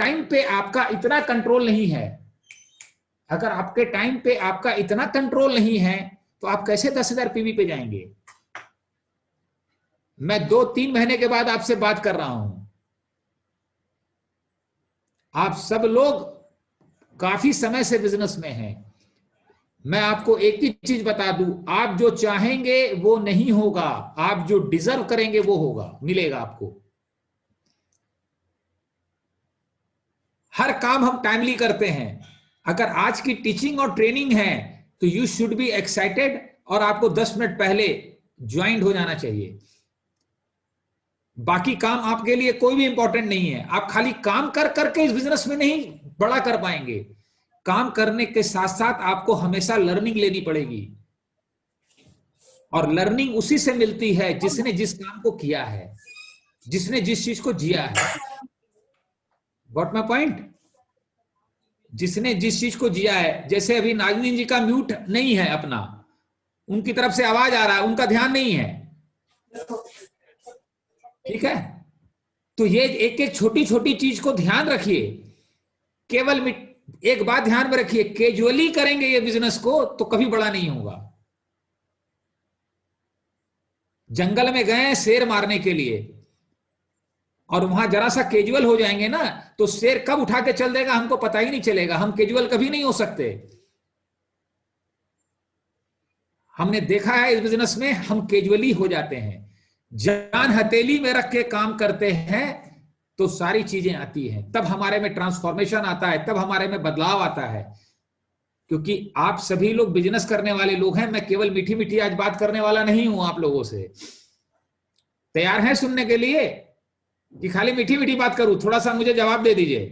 Time पे आपका इतना कंट्रोल नहीं है, अगर आपके टाइम पे आपका इतना कंट्रोल नहीं है तो आप कैसे 10,000 पीवी पे जाएंगे? मैं 2-3 महीने के बाद आपसे बात कर रहा हूं। आप सब लोग काफी समय से बिजनेस में हैं। मैं आपको एक ही चीज बता दूं, आप जो चाहेंगे वो नहीं होगा, आप जो डिजर्व करेंगे वो होगा, मिलेगा आपको। हर काम हम टाइमली करते हैं। अगर आज की टीचिंग और ट्रेनिंग है तो यू शुड बी एक्साइटेड और आपको 10 मिनट पहले ज्वाइंट हो जाना चाहिए। बाकी काम आपके लिए कोई भी इंपॉर्टेंट नहीं है। आप खाली काम कर करके इस बिजनेस में नहीं बड़ा कर पाएंगे। काम करने के साथ साथ आपको हमेशा लर्निंग लेनी पड़ेगी, और लर्निंग उसी से मिलती है जिसने जिस काम को किया है, जिसने जिस चीज को जिया है। What my point? जिसने जिस चीज को जिया है। जैसे अभी नाजनीन जी का म्यूट नहीं है अपना, उनकी तरफ से आवाज आ रहा है, उनका ध्यान नहीं है, ठीक है? तो ये एक एक छोटी छोटी चीज को ध्यान रखिए। केवल एक बात ध्यान में रखिए, कैजुअली करेंगे ये बिजनेस को तो कभी बड़ा नहीं होगा। जंगल में गए शेर मारने के लिए और वहां जरा सा कैजुअल हो जाएंगे ना तो शेर कब उठा के चल देगा हमको पता ही नहीं चलेगा। हम कैजुअल कभी नहीं हो सकते। हमने देखा है इस बिजनेस में हम कैजुअली हो जाते हैं। जान हथेली में रख के काम करते हैं तो सारी चीजें आती हैं, तब हमारे में ट्रांसफॉर्मेशन आता है, तब हमारे में बदलाव आता है। क्योंकि आप सभी लोग बिजनेस करने वाले लोग हैं। मैं केवल मीठी मीठी आज बात करने वाला नहीं हूं आप लोगों से। तैयार हैं सुनने के लिए कि खाली मीठी मीठी बात करूं? थोड़ा सा मुझे जवाब दे दीजिए।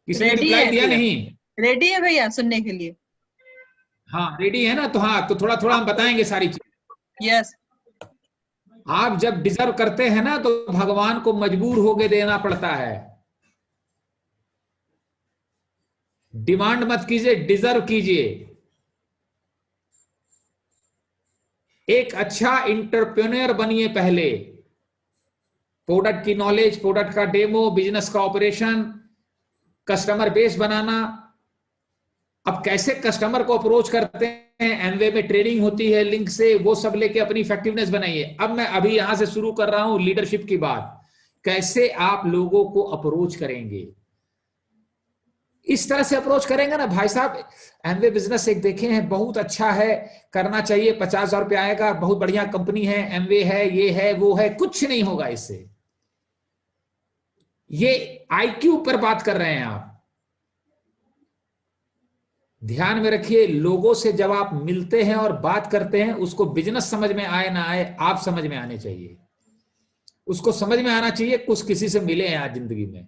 किसी ने रिप्लाई दिया नहीं? रेडी है भैया सुनने के लिए? हाँ रेडी है ना? तो हाँ, तो थोड़ा थोड़ा हम बताएंगे सारी चीज। यस। आप जब डिजर्व करते हैं ना तो भगवान को मजबूर होके देना पड़ता है। डिमांड मत कीजिए, डिजर्व कीजिए। एक अच्छा इंटरप्रेन्योर बनिए पहले। प्रोडक्ट की नॉलेज, प्रोडक्ट का डेमो, बिजनेस का ऑपरेशन, कस्टमर बेस बनाना। अब कैसे कस्टमर को अप्रोच करते हैं, एमवे में ट्रेनिंग होती है लिंक से, वो सब लेके अपनी इफेक्टिवनेस बनाइए। अब मैं अभी यहां से शुरू कर रहा हूं लीडरशिप की बात। कैसे आप लोगों को अप्रोच करेंगे? इस तरह से अप्रोच करेंगे ना भाई साहब। एमवे बिजनेस एक देखे हैं, बहुत अच्छा है, करना चाहिए, 50,000 रुपया आएगा, बहुत बढ़िया कंपनी है, एमवे है, ये है वो है। कुछ नहीं होगा इससे। ये आईक्यू पर बात कर रहे हैं आप। ध्यान में रखिए, लोगों से जब आप मिलते हैं और बात करते हैं, उसको बिजनेस समझ में आए ना आए, आप समझ में आने चाहिए। उसको समझ में आना चाहिए कुछ किसी से मिले हैं आज जिंदगी में।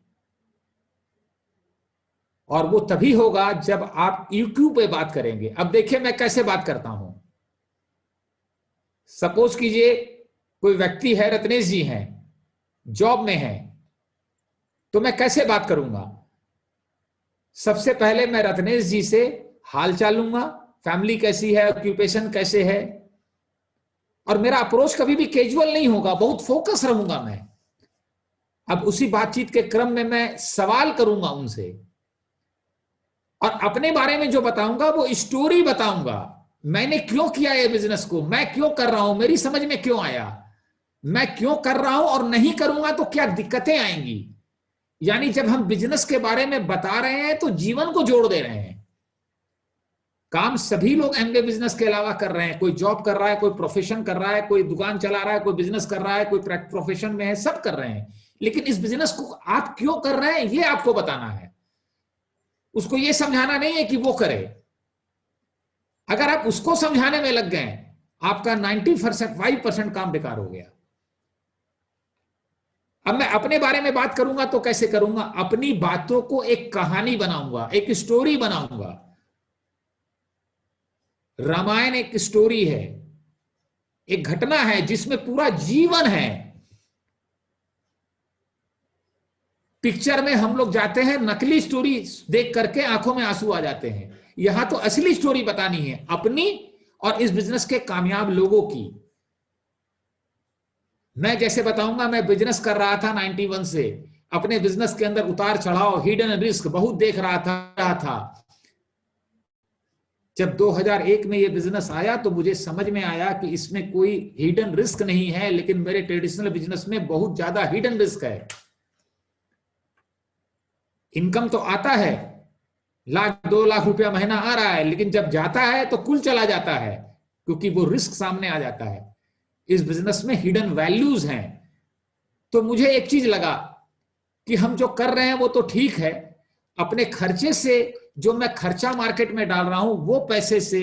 और वो तभी होगा जब आप ईक्यू पे बात करेंगे। अब देखिए मैं कैसे बात करता हूं। सपोज कीजिए कोई व्यक्ति है, रत्नेश जी हैं, जॉब में है, तो मैं कैसे बात करूंगा? सबसे पहले मैं रत्नेश जी से हाल चाल लूंगा, फैमिली कैसी है, ऑक्यूपेशन कैसे है। और मेरा अप्रोच कभी भी कैजुअल नहीं होगा, बहुत फोकस रहूंगा मैं। अब उसी बातचीत के क्रम में मैं सवाल करूंगा उनसे, और अपने बारे में जो बताऊंगा वो स्टोरी बताऊंगा। मैंने क्यों किया ये बिजनेस को, मैं क्यों कर रहा हूं, मेरी समझ में क्यों आया, मैं क्यों कर रहा हूं, और नहीं करूंगा तो क्या दिक्कतें आएंगी। यानी जब हम बिजनेस के बारे में बता रहे हैं तो जीवन को जोड़ दे रहे हैं। काम सभी लोग एमबीए बिजनेस के अलावा कर रहे हैं। कोई जॉब कर रहा है, कोई प्रोफेशन कर रहा है, कोई दुकान चला रहा है, कोई बिजनेस कर रहा है, कोई प्रोफेशन में है, सब कर रहे हैं। लेकिन इस बिजनेस को आप क्यों कर रहे हैं ये आपको बताना है। उसको ये समझाना नहीं है कि वो करे। अगर आप उसको समझाने में लग गए, आपका 95% काम बेकार हो गया। अब मैं अपने बारे में बात करूंगा तो कैसे करूंगा? अपनी बातों को एक कहानी बनाऊंगा, एक स्टोरी बनाऊंगा। रामायण एक स्टोरी है, एक घटना है जिसमें पूरा जीवन है। पिक्चर में हम लोग जाते हैं, नकली स्टोरी देख करके आंखों में आंसू आ जाते हैं। यहां तो असली स्टोरी बतानी है, अपनी और इस बिजनेस के कामयाब लोगों की। मैं जैसे बताऊंगा, मैं बिजनेस कर रहा था 91 से, अपने बिजनेस के अंदर उतार चढ़ाव, हिडन रिस्क बहुत देख रहा था। जब 2001 में ये बिजनेस आया तो मुझे समझ में आया कि इसमें कोई हिडन रिस्क नहीं है, लेकिन मेरे ट्रेडिशनल बिजनेस में बहुत ज्यादा हिडन रिस्क है। इनकम तो आता है, 1-2 लाख रुपया महीना आ रहा है, लेकिन जब जाता है तो कुल चला जाता है, क्योंकि वो रिस्क सामने आ जाता है। इस बिजनेस में हिडन वैल्यूज हैं। तो मुझे एक चीज लगा कि हम जो कर रहे हैं वो तो ठीक है, अपने खर्चे से जो मैं खर्चा मार्केट में डाल रहा हूं वो पैसे से,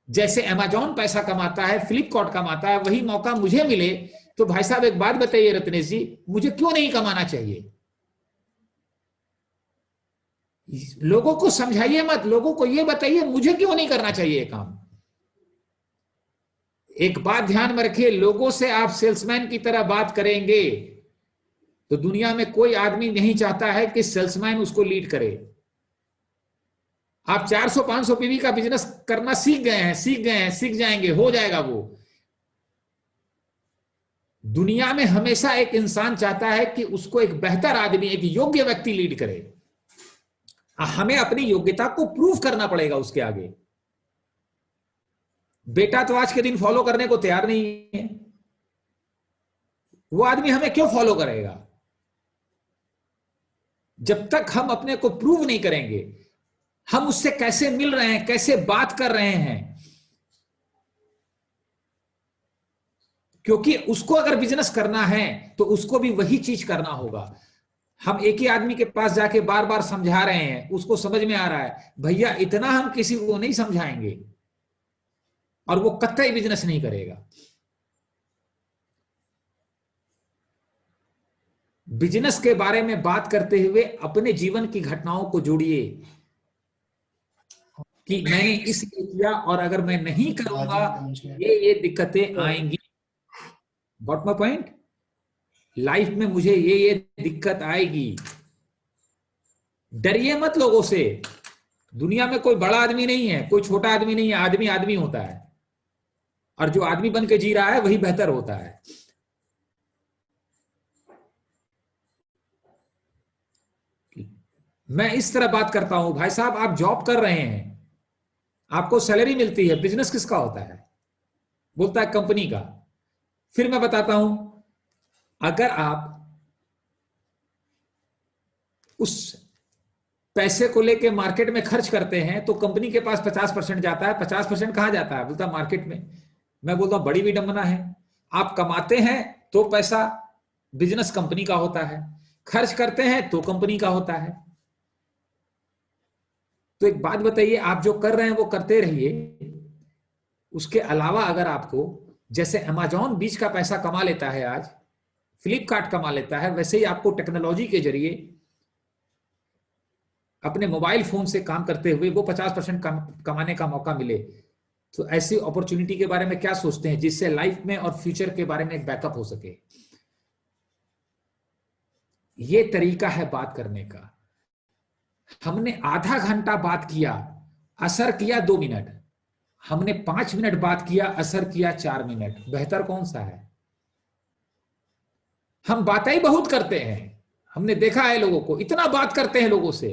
जैसे अमेजॉन पैसा कमाता है, फ्लिपकार्ट कमाता है, वही मौका मुझे मिले तो भाई साहब एक बात बताइए रत्नेश जी, मुझे क्यों नहीं कमाना चाहिए? लोगों को समझाइए मत, लोगों को यह बताइए मुझे क्यों नहीं करना चाहिए काम। एक बात ध्यान में रखिए, लोगों से आप सेल्समैन की तरह बात करेंगे तो दुनिया में कोई आदमी नहीं चाहता है कि सेल्समैन उसको लीड करे। आप 400-500 पीवी का बिजनेस करना सीख गए हैं, सीख जाएंगे, हो जाएगा वो। दुनिया में हमेशा एक इंसान चाहता है कि उसको एक बेहतर आदमी, एक योग्य व्यक्ति लीड करे। हमें अपनी योग्यता को प्रूव करना पड़ेगा उसके आगे। बेटा तो आज के दिन फॉलो करने को तैयार नहीं है, वो आदमी हमें क्यों फॉलो करेगा? जब तक हम अपने को प्रूव नहीं करेंगे, हम उससे कैसे मिल रहे हैं, कैसे बात कर रहे हैं, क्योंकि उसको अगर बिजनेस करना है तो उसको भी वही चीज करना होगा। हम एक ही आदमी के पास जाके बार बार समझा रहे हैं, उसको समझ में आ रहा है, भैया इतना हम किसी को नहीं समझाएंगे, और वो कतई बिजनेस नहीं करेगा। बिजनेस के बारे में बात करते हुए अपने जीवन की घटनाओं को जोड़िए कि मैंने इसलिए किया और अगर मैं नहीं करूंगा ये दिक्कतें आएंगी। Got my point? लाइफ में मुझे ये दिक्कत आएगी। डरिए मत लोगों से। दुनिया में कोई बड़ा आदमी नहीं है, कोई छोटा आदमी नहीं है, आदमी आदमी होता है, और जो आदमी बन के जी रहा है वही बेहतर होता है। मैं इस तरह बात करता हूं, भाई साहब आप जॉब कर रहे हैं, आपको सैलरी मिलती है, बिजनेस किसका होता है? बोलता है कंपनी का। फिर मैं बताता हूं, अगर आप उस पैसे को लेके मार्केट में खर्च करते हैं तो कंपनी के पास 50% जाता है। 50% कहां जाता है? बोलता मार्केट में। मैं बोलता हूं बड़ी विडंबना है। आप कमाते हैं तो पैसा बिजनेस कंपनी का होता है, खर्च करते हैं तो कंपनी का होता है। तो एक बात बताइए, आप जो कर रहे हैं वो करते रहिए। उसके अलावा अगर आपको, जैसे अमेजॉन बीच का पैसा कमा लेता है आज, फ्लिपकार्ट कमा लेता है, वैसे ही आपको टेक्नोलॉजी के जरिए अपने मोबाइल फोन से काम करते हुए वो 50% कमाने का मौका मिले, तो ऐसी अपॉर्चुनिटी के बारे में क्या सोचते हैं जिससे लाइफ में और फ्यूचर के बारे में एक बैकअप हो सके? ये तरीका है बात करने का। हमने आधा घंटा बात किया, असर किया 2 मिनट। हमने 5 मिनट बात किया, असर किया 4 मिनट। बेहतर कौन सा है? हम बातें ही बहुत करते हैं, हमने देखा है लोगों को, इतना बात करते हैं लोगों से।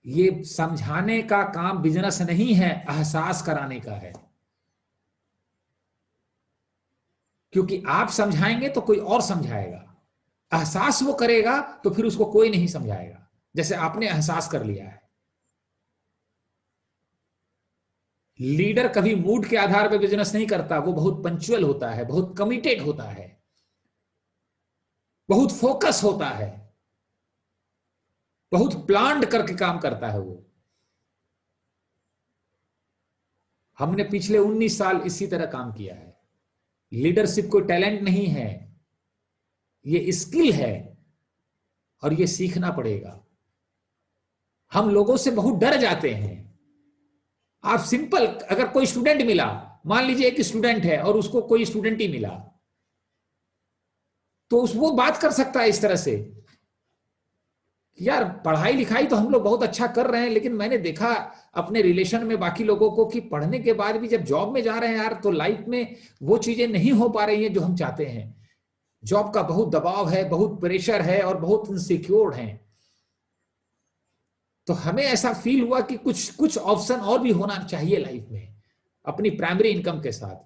ये समझाने का काम बिजनेस नहीं है, एहसास कराने का है। क्योंकि आप समझाएंगे तो कोई और समझाएगा, एहसास वो करेगा तो फिर उसको कोई नहीं समझाएगा, जैसे आपने एहसास कर लिया है। लीडर कभी मूड के आधार पर बिजनेस नहीं करता, वो बहुत पंक्चुअल होता है, बहुत कमिटेड होता है, बहुत फोकस होता है, बहुत प्लान्ड करके काम करता है वो। हमने पिछले 19 साल इसी तरह काम किया है। लीडरशिप कोई टैलेंट नहीं है, ये स्किल है और ये सीखना पड़ेगा। हम लोगों से बहुत डर जाते हैं। आप सिंपल, अगर कोई स्टूडेंट मिला, मान लीजिए एक स्टूडेंट है और उसको कोई स्टूडेंट ही मिला, तो वो बात कर सकता है इस तरह से, यार पढ़ाई लिखाई तो हम लोग बहुत अच्छा कर रहे हैं, लेकिन मैंने देखा अपने रिलेशन में बाकी लोगों को कि पढ़ने के बाद भी जब जॉब में जा रहे हैं यार, तो लाइफ में वो चीजें नहीं हो पा रही हैं जो हम चाहते हैं। जॉब का बहुत दबाव है, बहुत प्रेशर है और बहुत इनसिक्योर हैं। तो हमें ऐसा फील हुआ कि कुछ ऑप्शन और भी होना चाहिए लाइफ में अपनी प्राइमरी इनकम के साथ।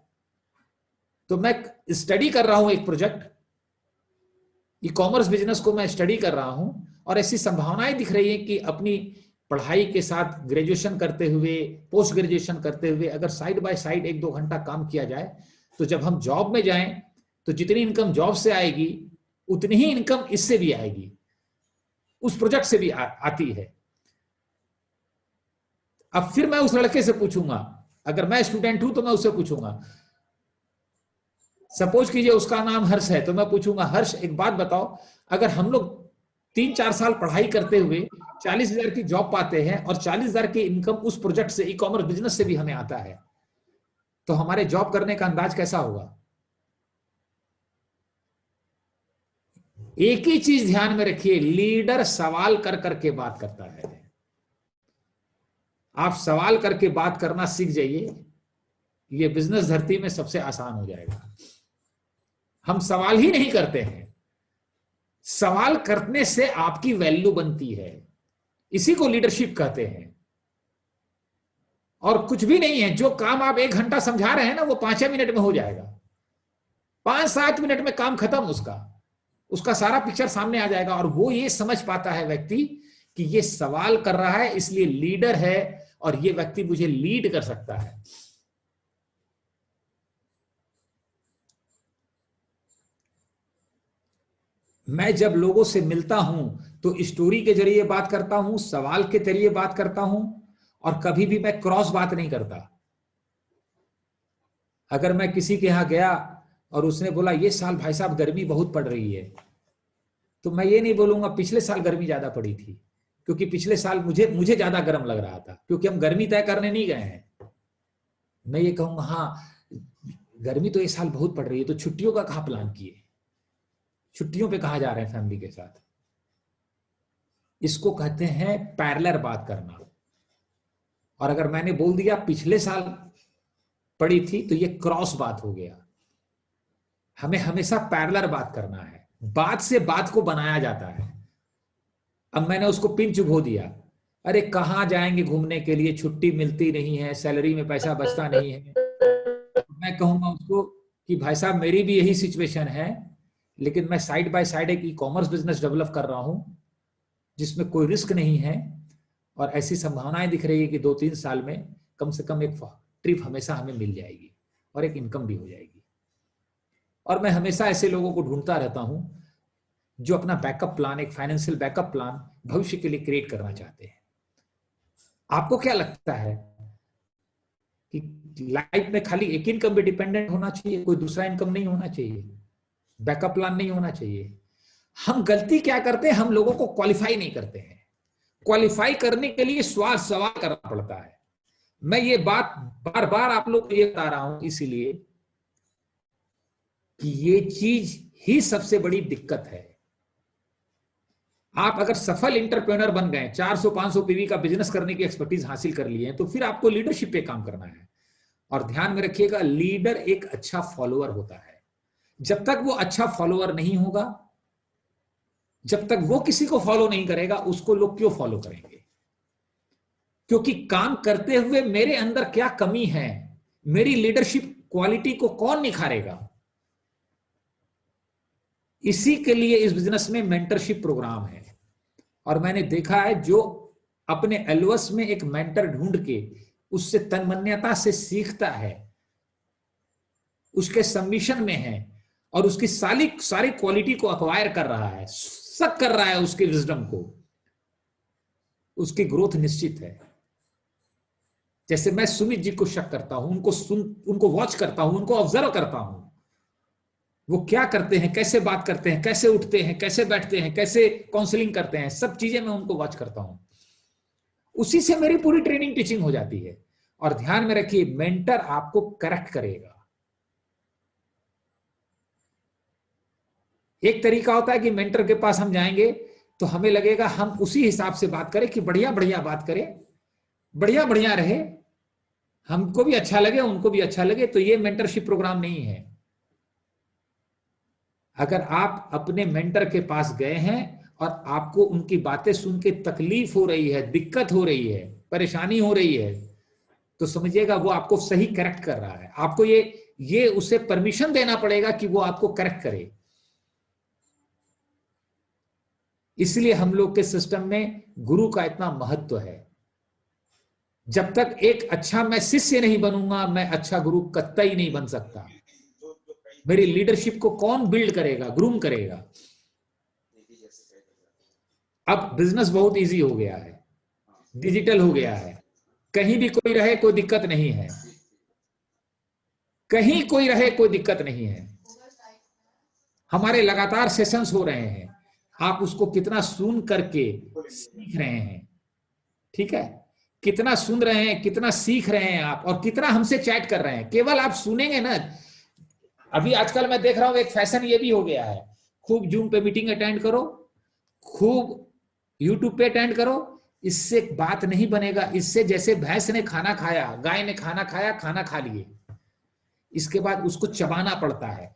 तो मैं स्टडी कर रहा हूं एक प्रोजेक्ट, ई कॉमर्स बिजनेस को मैं स्टडी कर रहा हूं और ऐसी संभावनाएं दिख रही है कि अपनी पढ़ाई के साथ ग्रेजुएशन करते हुए, पोस्ट ग्रेजुएशन करते हुए अगर साइड बाय साइड 1-2 घंटा काम किया जाए तो जब हम जॉब में जाएं तो जितनी इनकम जॉब से आएगी उतनी ही इनकम इससे भी आएगी, उस प्रोजेक्ट से भी आती है। अब फिर मैं उस लड़के से पूछूंगा, अगर मैं स्टूडेंट हूं तो मैं उससे पूछूंगा, सपोज कीजिए उसका नाम हर्ष है, तो मैं पूछूंगा हर्ष एक बात बताओ, अगर हम लोग 3-4 साल पढ़ाई करते हुए 40,000 की जॉब पाते हैं और 40,000 की इनकम उस प्रोजेक्ट से, ई कॉमर्स बिजनेस से भी हमें आता है, तो हमारे जॉब करने का अंदाज कैसा होगा? एक ही चीज ध्यान में रखिए, लीडर सवाल कर करके बात करता है। आप सवाल करके बात करना सीख जाइए, ये बिजनेस धरती में सबसे आसान हो जाएगा। हम सवाल ही नहीं करते हैं, सवाल करने से आपकी वैल्यू बनती है, इसी को लीडरशिप कहते हैं। और कुछ भी नहीं है, जो काम आप 1 घंटा समझा रहे हैं ना वो 5 मिनट में हो जाएगा, 5-7 मिनट में काम खत्म, उसका सारा पिक्चर सामने आ जाएगा। और वो ये समझ पाता है व्यक्ति कि ये सवाल कर रहा है इसलिए लीडर है और ये व्यक्ति मुझे लीड कर सकता है। मैं जब लोगों से मिलता हूं तो स्टोरी के जरिए बात करता हूं, सवाल के जरिए बात करता हूं और कभी भी मैं क्रॉस बात नहीं करता। अगर मैं किसी के यहां गया और उसने बोला ये साल भाई साहब गर्मी बहुत पड़ रही है, तो मैं ये नहीं बोलूंगा पिछले साल गर्मी ज्यादा पड़ी थी, क्योंकि पिछले साल मुझे ज्यादा गर्म लग रहा था, क्योंकि हम गर्मी तय करने नहीं गए हैं। मैं ये कहूंगा हाँ गर्मी तो इस साल बहुत पड़ रही है, तो छुट्टियों का कहाँ प्लान किए, छुट्टियों पे कहाँ जा रहे हैं फैमिली के साथ? इसको कहते हैं पैरेलल बात करना। और अगर मैंने बोल दिया पिछले साल पड़ी थी तो ये क्रॉस बात हो गया। हमें हमेशा पैरेलल बात करना है, बात से बात को बनाया जाता है। अब मैंने उसको पिन चुभो दिया, अरे कहाँ जाएंगे घूमने के लिए, छुट्टी मिलती नहीं है, सैलरी में पैसा बचता नहीं है। मैं कहूंगा उसको कि भाई साहब मेरी भी यही सिचुएशन है, लेकिन मैं साइड बाय साइड एक ई कॉमर्स बिजनेस डेवलप कर रहा हूं जिसमें कोई रिस्क नहीं है और ऐसी संभावनाएं दिख रही है कि 2-3 साल में कम से कम एक ट्रिप हमेशा हमें मिल जाएगी और एक इनकम भी हो जाएगी। और मैं हमेशा ऐसे लोगों को ढूंढता रहता हूं जो अपना बैकअप प्लान, एक फाइनेंशियल बैकअप प्लान भविष्य के लिए क्रिएट करना चाहते हैं। आपको क्या लगता है कि लाइफ में खाली एक इनकम पे डिपेंडेंट होना चाहिए, कोई दूसरा इनकम नहीं होना चाहिए, बैकअप प्लान नहीं होना चाहिए? हम गलती क्या करते हैं, हम लोगों को क्वालिफाई नहीं करते हैं। क्वालिफाई करने के लिए सवाल करना पड़ता है। मैं ये बात बार बार आप लोग को ये बता रहा हूं इसीलिए कि ये चीज ही सबसे बड़ी दिक्कत है। आप अगर सफल एंटरप्रेन्योर बन गए, 400-500 पीवी का बिजनेस करने की एक्सपर्टीज हासिल कर ली है, तो फिर आपको लीडरशिप पे काम करना है। और ध्यान में रखिएगा, लीडर एक अच्छा फॉलोअर होता है। जब तक वो अच्छा फॉलोअर नहीं होगा, जब तक वो किसी को फॉलो नहीं करेगा, उसको लोग क्यों फॉलो करेंगे? क्योंकि काम करते हुए मेरे अंदर क्या कमी है, मेरी लीडरशिप क्वालिटी को कौन निखारेगा? इसी के लिए इस बिजनेस में मेंटरशिप प्रोग्राम है। और मैंने देखा है जो अपने एलओएस में एक मेंटर ढूंढ के उससे तन्मन्यता से सीखता है, उसके सबमिशन में है और उसकी सारी क्वालिटी को अक्वायर कर रहा है, शक कर रहा है उसके विजडम को, उसकी ग्रोथ निश्चित है। जैसे मैं सुमित जी को शक करता हूं, उनको वॉच करता हूं, उनको ऑब्जर्व करता हूं, वो क्या करते हैं, कैसे बात करते हैं, कैसे उठते हैं, कैसे बैठते हैं, कैसे काउंसलिंग करते हैं, सब चीजें मैं उनको वॉच करता हूं। उसी से मेरी पूरी ट्रेनिंग टीचिंग हो जाती है। और ध्यान में रखिए, मेंटर आपको करेक्ट करेगा। एक तरीका होता है कि मेंटर के पास हम जाएंगे तो हमें लगेगा हम उसी हिसाब से बात करें कि बढ़िया बढ़िया बात करें, बढ़िया बढ़िया रहे, हमको भी अच्छा लगे उनको भी अच्छा लगे। तो ये मेंटरशिप प्रोग्राम नहीं है। अगर आप अपने मेंटर के पास गए हैं और आपको उनकी बातें सुन के तकलीफ हो रही है, दिक्कत हो रही है, परेशानी हो रही है, तो समझिएगा वो आपको सही करेक्ट कर रहा है। आपको ये उसे परमिशन देना पड़ेगा कि वो आपको करेक्ट करे। इसलिए हम लोग के सिस्टम में गुरु का इतना महत्व है। जब तक एक अच्छा मैं शिष्य नहीं बनूंगा, मैं अच्छा गुरु कतई नहीं बन सकता। मेरी लीडरशिप को कौन बिल्ड करेगा, ग्रूम करेगा? अब बिजनेस बहुत इजी हो गया है, डिजिटल हो गया है, कहीं भी कोई रहे कोई दिक्कत नहीं है, कहीं कोई रहे कोई दिक्कत नहीं है। हमारे लगातार सेशंस हो रहे हैं, आप उसको कितना सुन करके सीख रहे हैं, ठीक है? कितना सुन रहे हैं, कितना सीख रहे हैं आप, और कितना हमसे चैट कर रहे हैं। केवल आप सुनेंगे ना। अभी आजकल मैं देख रहा हूं एक फैशन ये भी हो गया है, खूब जूम पे मीटिंग अटेंड करो, खूब यूट्यूब पे अटेंड करो। इससे बात नहीं बनेगा। इससे जैसे भैंस ने खाना खाया, गाय ने खाना खाया, खाना खा लिए, इसके बाद उसको चबाना पड़ता है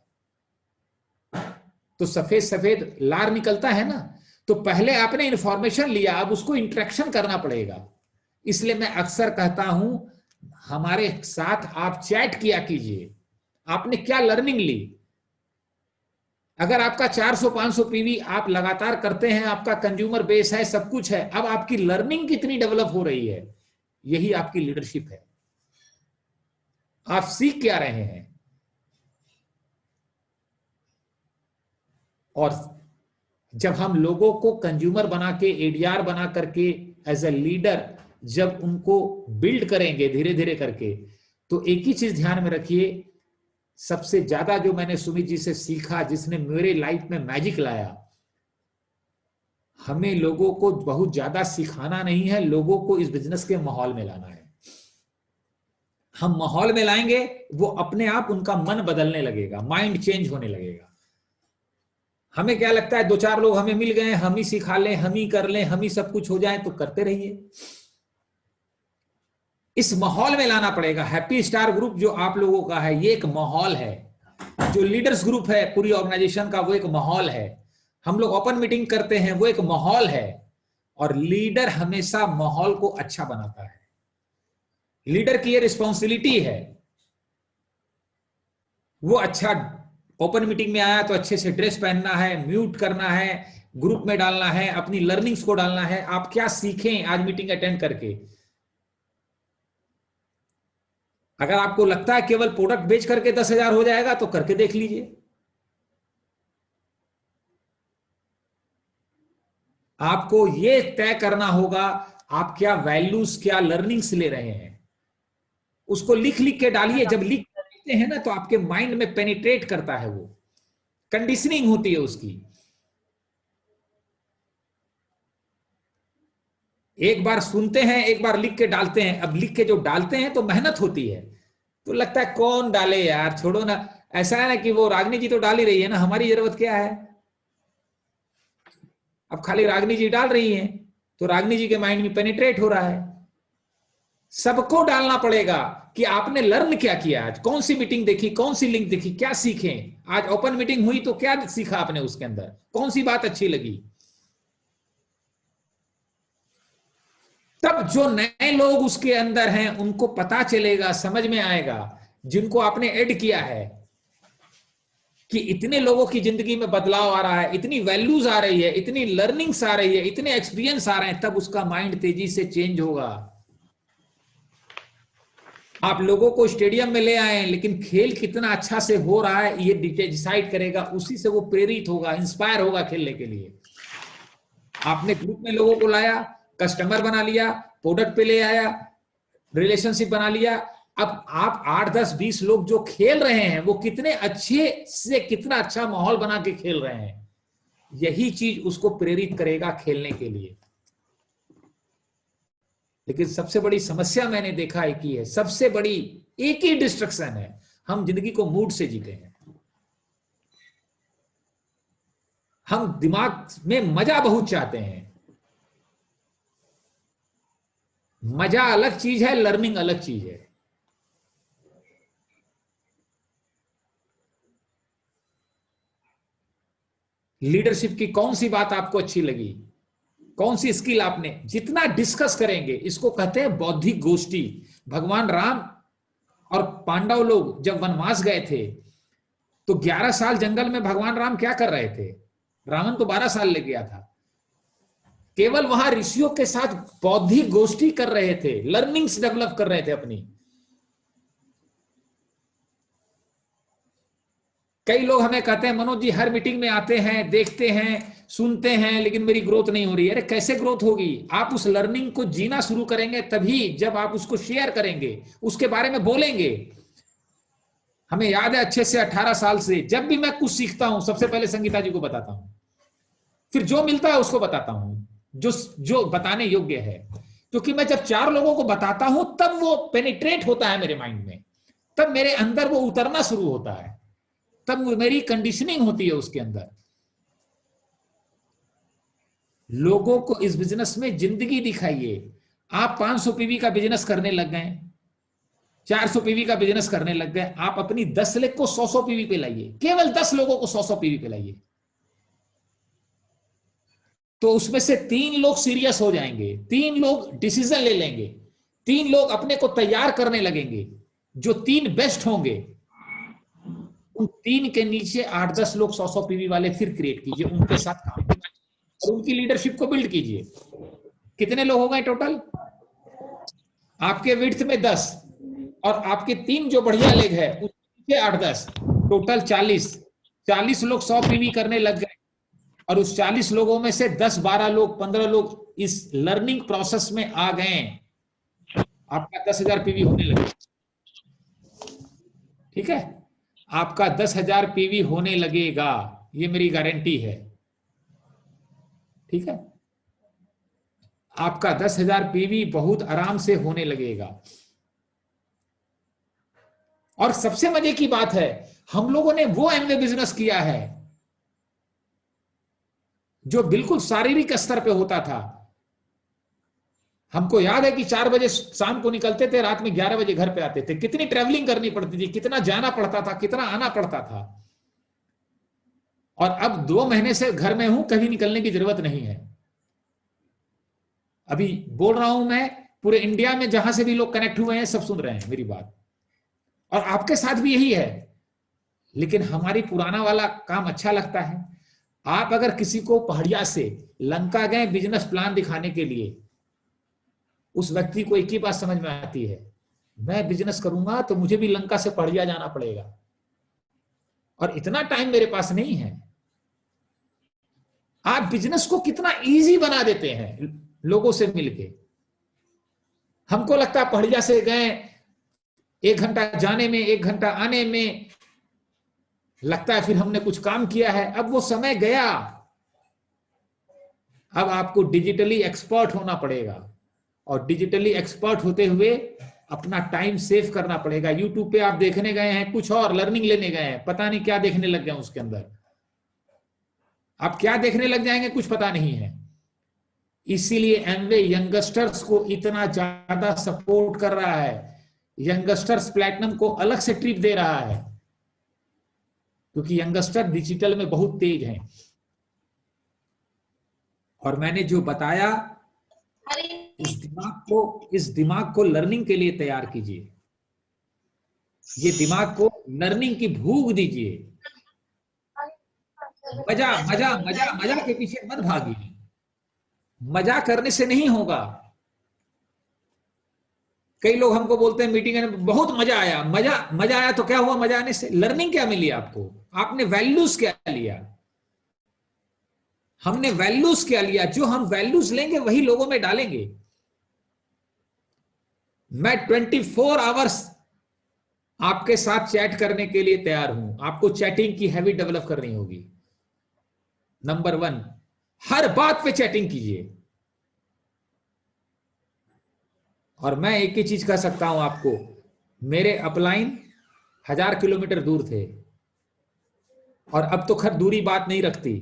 तो सफेद सफेद लार निकलता है ना। तो पहले आपने इंफॉर्मेशन लिया, अब उसको इंटरेक्शन करना पड़ेगा। इसलिए मैं अक्सर कहता हूं हमारे साथ आप चैट किया कीजिए, आपने क्या लर्निंग ली। अगर आपका 400-500 पीवी आप लगातार करते हैं, आपका कंज्यूमर बेस है, सब कुछ है, अब आपकी लर्निंग कितनी डेवलप हो रही है, यही आपकी लीडरशिप है। आप सीख क्या रहे हैं। और जब हम लोगों को कंज्यूमर बना के, एडीआर बना करके, एज ए लीडर जब उनको बिल्ड करेंगे धीरे धीरे करके, तो एक ही चीज ध्यान में रखिए, सबसे ज्यादा जो मैंने सुमित जी से सीखा, जिसने मेरे लाइफ में मैजिक लाया, हमें लोगों को बहुत ज्यादा सिखाना नहीं है, लोगों को इस बिजनेस के माहौल में लाना है। हम माहौल में लाएंगे, वो अपने आप उनका मन बदलने लगेगा, माइंड चेंज होने लगेगा। हमें क्या लगता है, 2-4 लोग हमें मिल गए, हम ही सिखा लें, हम ही कर लें, हम ही सब कुछ हो जाए, तो करते रहिए। इस माहौल में लाना पड़ेगा। हैप्पी स्टार ग्रुप जो आप लोगों का है, ये एक माहौल है। जो लीडर्स ग्रुप है पूरी ऑर्गेनाइजेशन का, वो एक माहौल है। हम लोग ओपन मीटिंग करते हैं, वो एक माहौल है। और लीडर हमेशा माहौल को अच्छा बनाता है। लीडर की ये रिस्पॉन्सिबिलिटी है, वो अच्छा ओपन मीटिंग में आया तो अच्छे से ड्रेस पहनना है, म्यूट करना है, ग्रुप में डालना है, अपनी लर्निंग्स को डालना है। आप क्या सीखें आज मीटिंग अटेंड करके। अगर आपको लगता है केवल प्रोडक्ट बेच करके 10,000 हो जाएगा, तो करके देख लीजिए। आपको यह तय करना होगा आप क्या वैल्यूज, क्या लर्निंग्स ले रहे हैं, उसको लिख लिख के डालिए। जब लिखते हैं ना, तो आपके माइंड में पेनिट्रेट करता है, वो कंडीशनिंग होती है उसकी। एक बार सुनते हैं, एक बार लिख के डालते हैं। अब लिख के जो डालते हैं तो मेहनत होती है, तो लगता है कौन डाले यार, छोड़ो ना। ऐसा है ना कि वो रागनी जी तो डाल ही रही है ना, हमारी जरूरत क्या है। अब खाली रागनी जी डाल रही हैं, तो रागनी जी के माइंड में पेनिट्रेट हो रहा है। सबको डालना पड़ेगा कि आपने लर्न क्या किया, आज कौन सी मीटिंग देखी, कौन सी लिंक देखी, क्या सीखें। आज ओपन मीटिंग हुई तो क्या सीखा आपने, उसके अंदर कौन सी बात अच्छी लगी। तब जो नए लोग उसके अंदर हैं उनको पता चलेगा, समझ में आएगा, जिनको आपने ऐड किया है कि इतने लोगों की जिंदगी में बदलाव आ रहा है, इतनी वैल्यूज आ रही है, इतनी लर्निंग्स आ रही है, इतने एक्सपीरियंस आ रहे हैं, तब उसका माइंड तेजी से चेंज होगा। आप लोगों को स्टेडियम में ले आए, लेकिन खेल कितना अच्छा से हो रहा है ये डिसाइड करेगा, उसी से वो प्रेरित होगा, इंस्पायर होगा खेलने के लिए। आपने ग्रुप में लोगों को लाया, कस्टमर बना लिया, प्रोडक्ट पे ले आया, रिलेशनशिप बना लिया। अब आप 8-10-20 लोग जो खेल रहे हैं, वो कितने अच्छे से, कितना अच्छा माहौल बना के खेल रहे हैं। यही चीज उसको प्रेरित करेगा खेलने के लिए। लेकिन सबसे बड़ी समस्या मैंने देखा है कि है, सबसे बड़ी एक ही डिस्ट्रक्शन है, हम जिंदगी को मूड से जीते हैं। हम दिमाग में मजा बहुत चाहते हैं। मजा अलग चीज है, लर्निंग अलग चीज है। लीडरशिप की कौन सी बात आपको अच्छी लगी, कौन सी स्किल आपने, जितना डिस्कस करेंगे, इसको कहते हैं बौद्धिक गोष्ठी। भगवान राम और पांडव लोग जब वनवास गए थे तो 11 साल जंगल में भगवान राम क्या कर रहे थे? रावण तो 12 साल ले गया था। केवल वहां ऋषियों के साथ बौद्धिक गोष्ठी कर रहे थे, लर्निंग्स डेवलप कर रहे थे अपनी। कई लोग हमें कहते हैं मनोज जी हर मीटिंग में आते हैं, देखते हैं, सुनते हैं, लेकिन मेरी ग्रोथ नहीं हो रही है। अरे कैसे ग्रोथ होगी? आप उस लर्निंग को जीना शुरू करेंगे तभी, जब आप उसको शेयर करेंगे, उसके बारे में बोलेंगे। हमें याद है अच्छे से 18 साल से जब भी मैं कुछ सीखता हूं सबसे पहले संगीता जी को बताता हूं, फिर जो मिलता है उसको बताता हूं जो जो बताने योग्य है। क्योंकि मैं जब 4 लोगों को बताता हूं तब वो पेनिट्रेट होता है मेरे माइंड में, तब मेरे अंदर वो उतरना शुरू होता है, तब मेरी कंडीशनिंग होती है उसके अंदर। लोगों को इस बिजनेस में जिंदगी दिखाइए। आप 500 पीवी का बिजनेस करने लग गए, 400 पीवी का बिजनेस करने लग गए, आप अपनी 10 लाख को 100 पीवी पे लाइए, केवल 10 लोगों को 100 पीवी पे लाइए, तो उसमें से 3 लोग सीरियस हो जाएंगे, 3 लोग डिसीजन ले लेंगे, 3 लोग अपने को तैयार करने लगेंगे। जो 3 बेस्ट होंगे उन 3 के नीचे 8-10 लोग 100 पीवी वाले फिर क्रिएट कीजिए, उनके साथ काम कीजिए और उनकी लीडरशिप को बिल्ड कीजिए। कितने लोग हो गए टोटल? आपके विड्थ में 10 और आपके 3 जो बढ़िया लेग है उसके 8-10, टोटल 40 लोग 100 पीवी करने लग गए। और उस 40 लोगों में से 10-12 लोग 15 लोग इस लर्निंग प्रोसेस में आ गए, आपका 10,000 पीवी होने लगे। ठीक है, आपका 10,000 पीवी होने लगेगा, ये मेरी गारंटी है। ठीक है, आपका 10,000 पीवी बहुत आराम से होने लगेगा। और सबसे मजे की बात है, हम लोगों ने वो एमवे बिजनेस किया है जो बिल्कुल शारीरिक स्तर पे होता था। हमको याद है कि 4 बजे शाम को निकलते थे, रात में 11 बजे घर पे आते थे। कितनी ट्रेवलिंग करनी पड़ती थी, कितना जाना पड़ता था, कितना आना पड़ता था। और अब 2 महीने से घर में हूं, कहीं निकलने की जरूरत नहीं है। अभी बोल रहा हूं मैं, पूरे इंडिया में जहां से भी लोग कनेक्ट हुए हैं सब सुन रहे हैं मेरी बात, और आपके साथ भी यही है। लेकिन हमारी पुराना वाला काम अच्छा लगता है। आप अगर किसी को पहाड़िया से लंका गए बिजनेस प्लान दिखाने के लिए, उस व्यक्ति को एक ही बात समझ में आती है, मैं बिजनेस करूंगा तो मुझे भी लंका से पहाड़िया जाना पड़ेगा, और इतना टाइम मेरे पास नहीं है। आप बिजनेस को कितना इजी बना देते हैं लोगों से मिलके। हमको लगता है पहाड़िया से गए, 1 घंटा जाने में, 1 घंटा आने में लगता है, फिर हमने कुछ काम किया है। अब वो समय गया, अब आपको डिजिटली एक्सपर्ट होना पड़ेगा, और डिजिटली एक्सपर्ट होते हुए अपना टाइम सेव करना पड़ेगा। यूट्यूब पे आप देखने गए हैं कुछ और, लर्निंग लेने गए हैं, पता नहीं क्या देखने लग गए उसके अंदर। आप क्या देखने लग जाएंगे कुछ पता नहीं है। इसीलिए एमवे यंगस्टर्स को इतना ज्यादा सपोर्ट कर रहा है, यंगस्टर्स प्लैटिनम को अलग से ट्रिप दे रहा है, क्योंकि यंगस्टर डिजिटल में बहुत तेज हैं। और मैंने जो बताया, इस दिमाग को लर्निंग के लिए तैयार कीजिए। ये दिमाग को लर्निंग की भूख दीजिए। मजा मजा मजा मजा के पीछे मत भागिए, मजा करने से नहीं होगा। कई लोग हमको बोलते हैं मीटिंग में बहुत मजा आया, मजा आया तो क्या हुआ? मजा आने से लर्निंग क्या मिली आपको? आपने वैल्यूज क्या लिया? हमने वैल्यूज क्या लिया? जो हम वैल्यूज लेंगे वही लोगों में डालेंगे। मैं 24 आवर्स आपके साथ चैट करने के लिए तैयार हूं। आपको चैटिंग की हैबिट डेवलप करनी होगी। नंबर 1, हर बात पे चैटिंग कीजिए। और मैं एक ही चीज कह सकता हूं आपको, मेरे अपलाइन 1000 किलोमीटर दूर थे, और अब तो खैर दूरी बात नहीं रखती।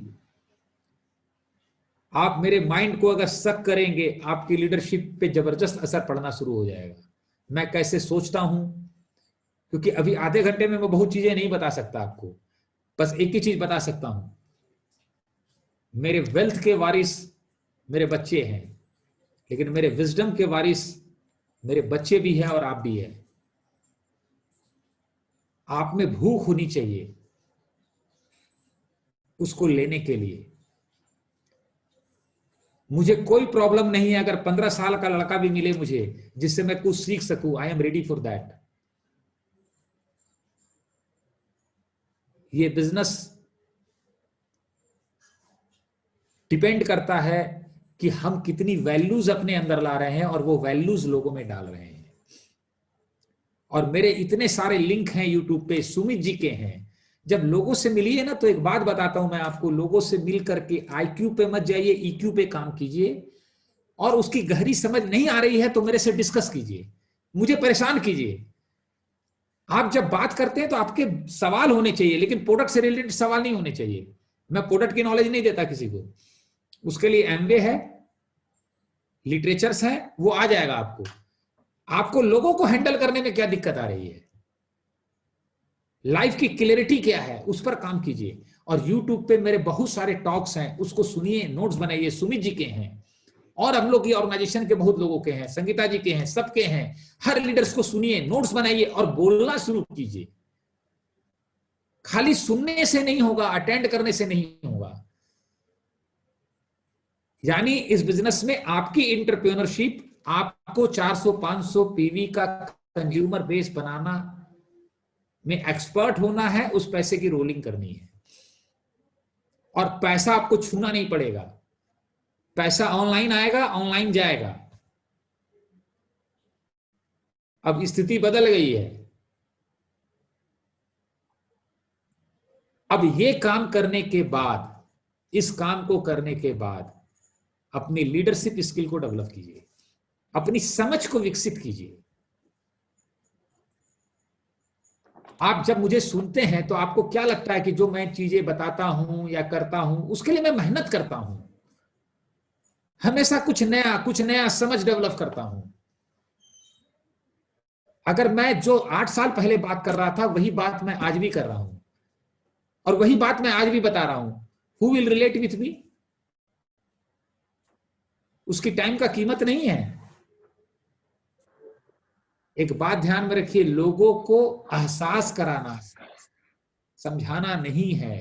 आप मेरे माइंड को अगर शक करेंगे, आपकी लीडरशिप पे जबरदस्त असर पड़ना शुरू हो जाएगा। मैं कैसे सोचता हूं, क्योंकि अभी आधे घंटे में मैं बहुत चीजें नहीं बता सकता आपको, बस एक ही चीज बता सकता हूं। मेरे वेल्थ के वारिस मेरे बच्चे हैं, लेकिन मेरे विजडम के वारिस मेरे बच्चे भी हैं और आप भी हैं। आप में भूख होनी चाहिए उसको लेने के लिए। मुझे कोई प्रॉब्लम नहीं है अगर 15 साल का लड़का भी मिले मुझे जिससे मैं कुछ सीख सकूं, I am ready for that. ये बिजनेस डिपेंड करता है कि हम कितनी वैल्यूज अपने अंदर ला रहे हैं और वो वैल्यूज लोगों में डाल रहे हैं। और मेरे इतने सारे लिंक हैं यूट्यूब पे, सुमित जी के हैं। जब लोगों से मिलिए ना, तो एक बात बताता हूं मैं आपको, लोगों से मिल करके आईक्यू पे मत जाइए, ईक्यू पे काम कीजिए। और उसकी गहरी समझ नहीं आ रही है तो मेरे से डिस्कस कीजिए, मुझे परेशान कीजिए। आप जब बात करते हैं तो आपके सवाल होने चाहिए, लेकिन प्रोडक्ट से रिलेटेड सवाल नहीं होने चाहिए। मैं प्रोडक्ट की नॉलेज नहीं देता किसी को, उसके लिए एमबीए है, लिटरेचर्स है, वो आ जाएगा आपको। आपको लोगों को हैंडल करने में क्या दिक्कत आ रही है, लाइफ की क्लियरिटी क्या है, उस पर काम कीजिए। और यूट्यूब पे मेरे बहुत सारे टॉक्स हैं, उसको सुनिए, नोट्स बनाइए। सुमित जी के हैं और हम लोग की ऑर्गेनाइजेशन के बहुत लोगों के हैं, संगीता जी के हैं, सबके हैं। हर लीडर्स को सुनिए, नोट्स बनाइए और बोलना शुरू कीजिए। खाली सुनने से नहीं होगा, अटेंड करने से नहीं होगा। यानी इस बिजनेस में आपकी इंटरप्रेन्योरशिप, आपको 400-500 पीवी का कंज्यूमर बेस बनाना में एक्सपर्ट होना है, उस पैसे की रोलिंग करनी है। और पैसा आपको छूना नहीं पड़ेगा, पैसा ऑनलाइन आएगा, ऑनलाइन जाएगा। अब स्थिति बदल गई है। अब ये काम करने के बाद, इस काम को करने के बाद अपनी लीडरशिप स्किल को डेवलप कीजिए, अपनी समझ को विकसित कीजिए। आप जब मुझे सुनते हैं तो आपको क्या लगता है कि जो मैं चीजें बताता हूं या करता हूं उसके लिए मैं मेहनत करता हूं, हमेशा कुछ नया समझ डेवलप करता हूं। अगर मैं जो 8 साल पहले बात कर रहा था वही बात मैं आज भी कर रहा हूं और वही बात मैं आज भी बता रहा हूं, who will relate with me? उसकी टाइम का कीमत नहीं है। एक बात ध्यान में रखिए, लोगों को एहसास कराना, समझाना नहीं है,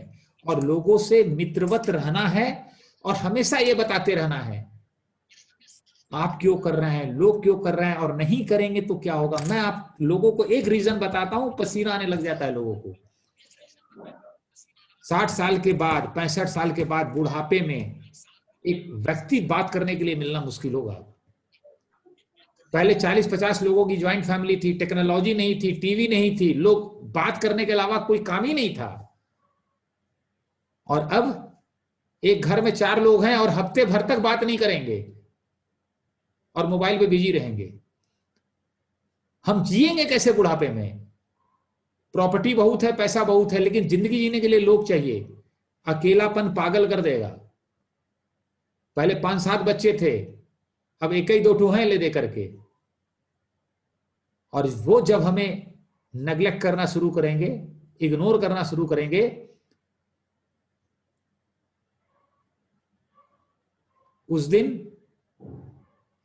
और लोगों से मित्रवत रहना है और हमेशा ये बताते रहना है आप क्यों कर रहे हैं, लोग क्यों कर रहे हैं, और नहीं करेंगे तो क्या होगा। मैं आप लोगों को एक रीजन बताता हूं, पसीना आने लग जाता है लोगों को। 60 साल के बाद, 65 साल के बाद बुढ़ापे में एक व्यक्ति बात करने के लिए मिलना मुश्किल होगा। पहले 40-50 लोगों की ज्वाइंट फैमिली थी, टेक्नोलॉजी नहीं थी, टीवी नहीं थी, लोग बात करने के अलावा कोई काम ही नहीं था। और अब एक घर में 4 लोग हैं और हफ्ते भर तक बात नहीं करेंगे और मोबाइल पे बिजी रहेंगे। हम जिएंगे कैसे बुढ़ापे में? प्रॉपर्टी बहुत है, पैसा बहुत है, लेकिन जिंदगी जीने के लिए लोग चाहिए। अकेलापन पागल कर देगा। पहले 5-7 बच्चे थे, अब एक ही 2 हैं ले दे करके। और वो जब हमें नेग्लेक्ट करना शुरू करेंगे, इग्नोर करना शुरू करेंगे, उस दिन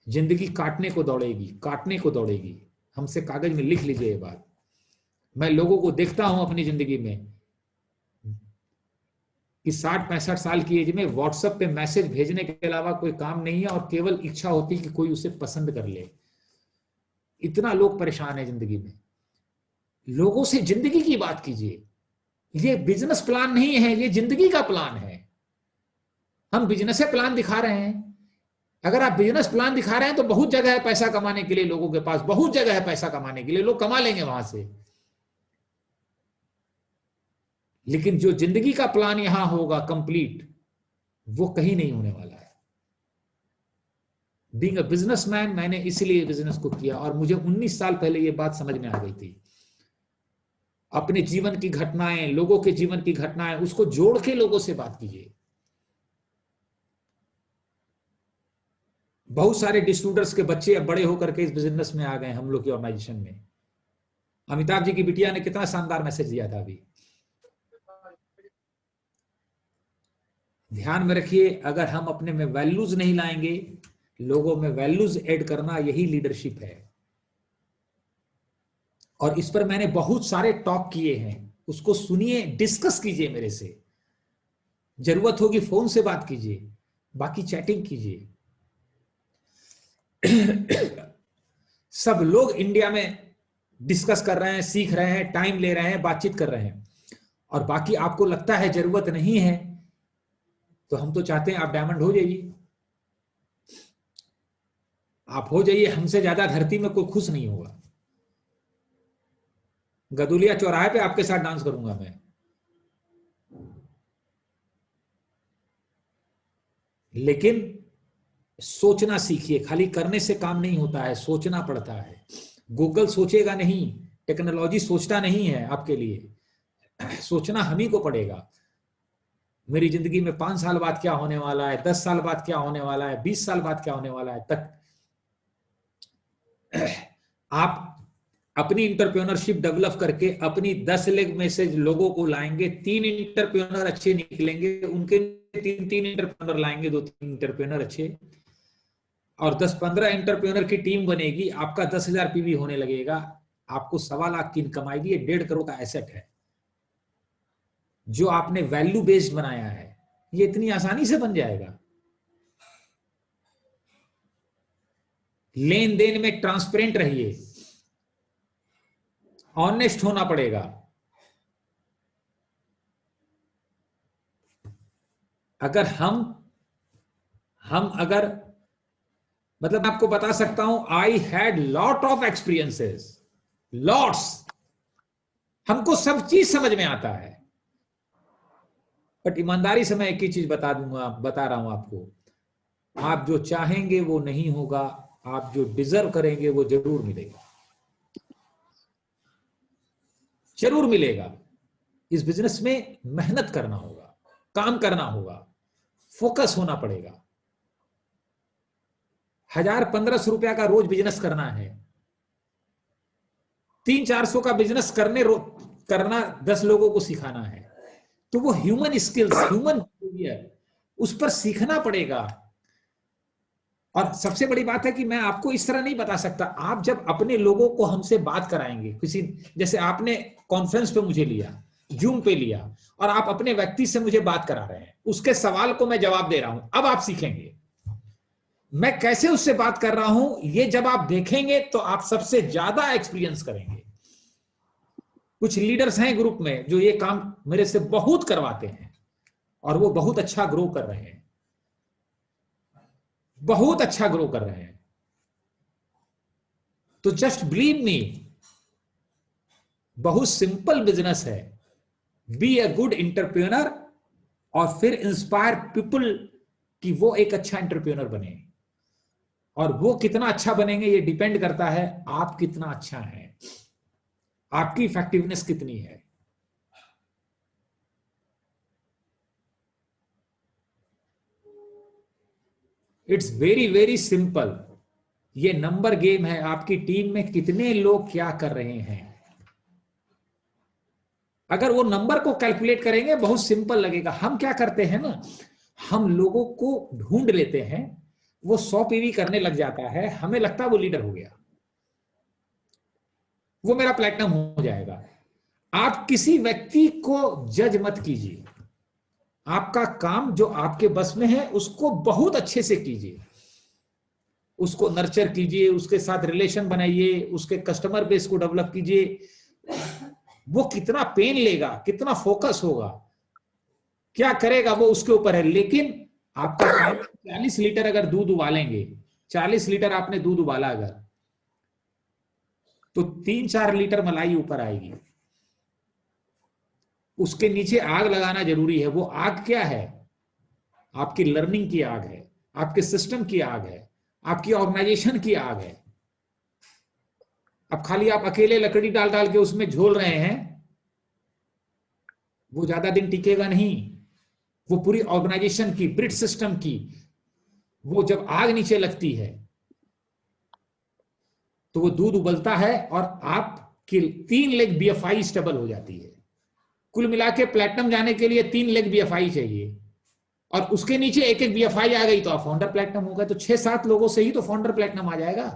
जिंदगी काटने को दौड़ेगी, काटने को दौड़ेगी। हमसे कागज में लिख लीजिए ये बात। मैं लोगों को देखता हूं अपनी जिंदगी में कि 60-65 साल की एज में व्हाट्सएप पे मैसेज भेजने के अलावा कोई काम नहीं है और केवल इच्छा होती है कि कोई उसे पसंद कर ले। इतना लोग परेशान है जिंदगी में। लोगों से जिंदगी की बात कीजिए। ये बिजनेस प्लान नहीं है, ये जिंदगी का प्लान है। हम बिजनेस प्लान दिखा रहे हैं। अगर आप बिजनेस प्लान दिखा रहे हैं तो बहुत जगह है पैसा कमाने के लिए, लोगों के पास बहुत जगह है पैसा कमाने के लिए, लोग कमा लेंगे वहां से। लेकिन जो जिंदगी का प्लान यहां होगा कंप्लीट, वो कहीं नहीं होने वाला है। बीइंग अ बिजनेसमैन, मैंने इसीलिए बिजनेस को किया और मुझे 19 साल पहले ये बात समझ में आ गई थी। अपने जीवन की घटनाएं, लोगों के जीवन की घटनाएं, उसको जोड़ के लोगों से बात कीजिए। बहुत सारे डिस्ट्रीब्यूटर्स के बच्चे अब बड़े होकर के इस बिजनेस में आ गए हम लोग की ऑर्गेनाइजेशन में। अमिताभ जी की बिटिया ने कितना शानदार मैसेज दिया था अभी। ध्यान में रखिए, अगर हम अपने में वैल्यूज नहीं लाएंगे, लोगों में वैल्यूज ऐड करना, यही लीडरशिप है। और इस पर मैंने बहुत सारे टॉक किए हैं, उसको सुनिए, डिस्कस कीजिए मेरे से, जरूरत होगी फोन से बात कीजिए, बाकी चैटिंग कीजिए। सब लोग इंडिया में डिस्कस कर रहे हैं, सीख रहे हैं, टाइम ले रहे हैं, बातचीत कर रहे हैं, और बाकी आपको लगता है जरूरत नहीं है, तो हम तो चाहते हैं आप डायमंड हो जाइए। आप हो जाइए, हमसे ज्यादा धरती में कोई खुश नहीं होगा। गदुलिया चौराहे पे आपके साथ डांस करूंगा मैं। लेकिन सोचना सीखिए, खाली करने से काम नहीं होता है, सोचना पड़ता है। गूगल सोचेगा नहीं, टेक्नोलॉजी सोचता नहीं है आपके लिए, सोचना हम ही को पड़ेगा। मेरी जिंदगी में 5 साल बाद क्या होने वाला है, 10 साल बाद क्या होने वाला है, 20 साल बाद क्या होने वाला है, तक आप अपनी इंटरप्रेन्योरशिप डेवलप करके अपनी 10 लाख में से लोगों को लाएंगे, 3 इंटरप्रेन्योर अच्छे निकलेंगे, उनके 3 इंटरप्रेन्योर लाएंगे, 2-3 इंटरप्रेन्योर अच्छे, और 10-15 इंटरप्रेन्योर की टीम बनेगी, आपका 10,000 पीवी होने लगेगा, आपको 1.25 लाख की इनकम आएगी। ये 1.5 करोड़ का एसेट है जो आपने वैल्यू बेस्ड बनाया है, ये इतनी आसानी से बन जाएगा। लेन देन में ट्रांसपेरेंट रहिए, ऑनेस्ट होना पड़ेगा। अगर हम अगर मतलब आपको बता सकता हूं, I had lot of experiences, lots, हमको सब चीज समझ में आता है, बट ईमानदारी से मैं एक ही चीज बता रहा हूं आपको, आप जो चाहेंगे वो नहीं होगा, आप जो डिजर्व करेंगे वो जरूर मिलेगा, जरूर मिलेगा। इस बिजनेस में मेहनत करना होगा, काम करना होगा, फोकस होना पड़ेगा। 1,000-1,500 रुपया का रोज बिजनेस करना है, 300-400 का बिजनेस करना 10 लोगों को सिखाना है, तो वो ह्यूमन स्किल्स, ह्यूमन बिहेवियर, उस पर सीखना पड़ेगा। और सबसे बड़ी बात है कि मैं आपको इस तरह नहीं बता सकता, आप जब अपने लोगों को हमसे बात कराएंगे, किसी जैसे आपने कॉन्फ्रेंस पे मुझे लिया, जूम पे लिया, और आप अपने व्यक्ति से मुझे बात करा रहे हैं, उसके सवाल को मैं जवाब दे रहा हूं, अब आप सीखेंगे मैं कैसे उससे बात कर रहा हूं। ये जब आप देखेंगे तो आप सबसे ज्यादा एक्सपीरियंस करेंगे। कुछ लीडर्स हैं ग्रुप में जो ये काम मेरे से बहुत करवाते हैं, और वो बहुत अच्छा ग्रो कर रहे हैं, बहुत अच्छा ग्रो कर रहे हैं। तो जस्ट बिलीव मी, बहुत सिंपल बिजनेस है। बी ए गुड एंटरप्रेन्योर, और फिर इंस्पायर पीपल कि वो एक अच्छा एंटरप्रेन्योर बने। और वो कितना अच्छा बनेंगे ये डिपेंड करता है आप कितना अच्छा है, आपकी इफेक्टिवनेस कितनी है। It's very very simple. ये नंबर गेम है, आपकी टीम में कितने लोग क्या कर रहे हैं। अगर वो नंबर को कैलकुलेट करेंगे बहुत सिंपल लगेगा। हम क्या करते हैं ना, हम लोगों को ढूंढ लेते हैं, वो 100 पीवी करने लग जाता है, हमें लगता है वो लीडर हो गया, वो मेरा प्लैटिनम हो जाएगा। आप किसी व्यक्ति को जज मत कीजिए, आपका काम जो आपके बस में है उसको बहुत अच्छे से कीजिए, उसको नर्चर कीजिए, उसके साथ रिलेशन बनाइए, उसके कस्टमर बेस को डेवलप कीजिए। वो कितना पेन लेगा, कितना फोकस होगा, क्या करेगा, वो उसके ऊपर है। लेकिन आपका काम 40 लीटर अगर दूध उबालेंगे, 40 लीटर आपने दूध उबाला अगर, तो 3-4 लीटर मलाई ऊपर आएगी। उसके नीचे आग लगाना जरूरी है। वो आग क्या है? आपकी लर्निंग की आग है, आपके सिस्टम की आग है, आपकी ऑर्गेनाइजेशन की आग है। अब खाली आप अकेले लकड़ी डाल डाल के उसमें झोल रहे हैं, वो ज्यादा दिन टिकेगा नहीं। वो पूरी ऑर्गेनाइजेशन की, ब्रिड सिस्टम की, वो जब आग नीचे लगती है तो वो दूध उबलता है और आपकी 3 लेग बीएफआई स्टेबल हो जाती है। कुल मिला के प्लैटिनम जाने के लिए 3 लेग बीएफआई चाहिए, और उसके नीचे एक एक BFI आ गई तो आप फाउंडर प्लैटिनम हो गए। तो 6-7 लोगों से ही तो फाउंडर प्लैटिनम आ जाएगा।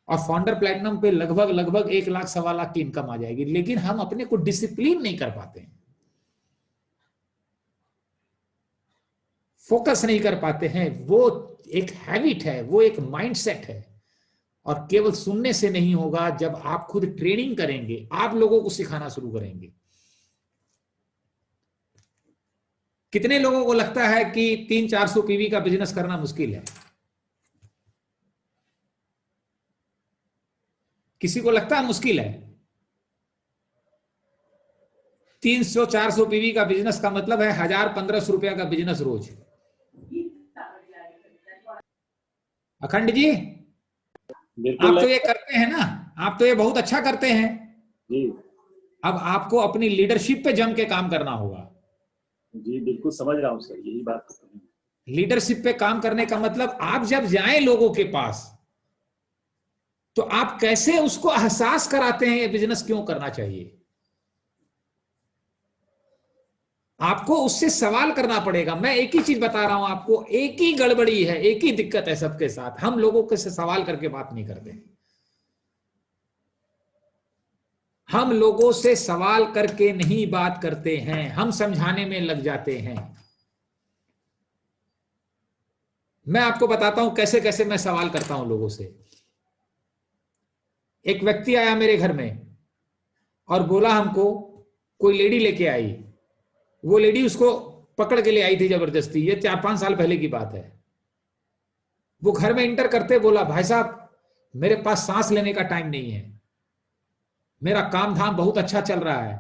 और फाउंडर प्लैटिनम पे लगभग लगभग 1 लाख 1.25 लाख की इनकम आ जाएगी। लेकिन हम अपने को डिसिप्लिन नहीं कर पाते हैं, फोकस नहीं कर पाते हैं। वो एक हैबिट है, वो एक माइंडसेट है। और केवल सुनने से नहीं होगा, जब आप खुद ट्रेनिंग करेंगे, आप लोगों को सिखाना शुरू करेंगे। कितने लोगों को लगता है कि 300-400 PV का बिजनेस करना मुश्किल है? किसी को लगता है मुश्किल है? 300-400 PV का बिजनेस का मतलब है 1000-1500 रुपया का बिजनेस रोज। अखंड जी, आप तो ये करते हैं ना, आप तो ये बहुत अच्छा करते हैं जी। अब आपको अपनी लीडरशिप पे जम के काम करना होगा। जी बिल्कुल समझ रहा हूँ सर, यही बात तो है। लीडरशिप पे काम करने का मतलब, आप जब जाएं लोगों के पास, तो आप कैसे उसको एहसास कराते हैं ये बिजनेस क्यों करना चाहिए। आपको उससे सवाल करना पड़ेगा। मैं एक ही चीज बता रहा हूं आपको, एक ही गड़बड़ी है, एक ही दिक्कत है सबके साथ, हम लोगों के से सवाल करके बात नहीं करते। हम लोगों से सवाल करके नहीं बात करते हैं, हम समझाने में लग जाते हैं। मैं आपको बताता हूं कैसे कैसे मैं सवाल करता हूं लोगों से। एक व्यक्ति आया मेरे घर में और बोला, हमको कोई लेडी लेके आई। वो लेडी उसको पकड़ के ले आई थी जबरदस्ती। ये 4-5 साल पहले की बात है। वो घर में इंटर करते बोला, भाई साहब मेरे पास सांस लेने का टाइम नहीं है, मेरा काम धाम बहुत अच्छा चल रहा है,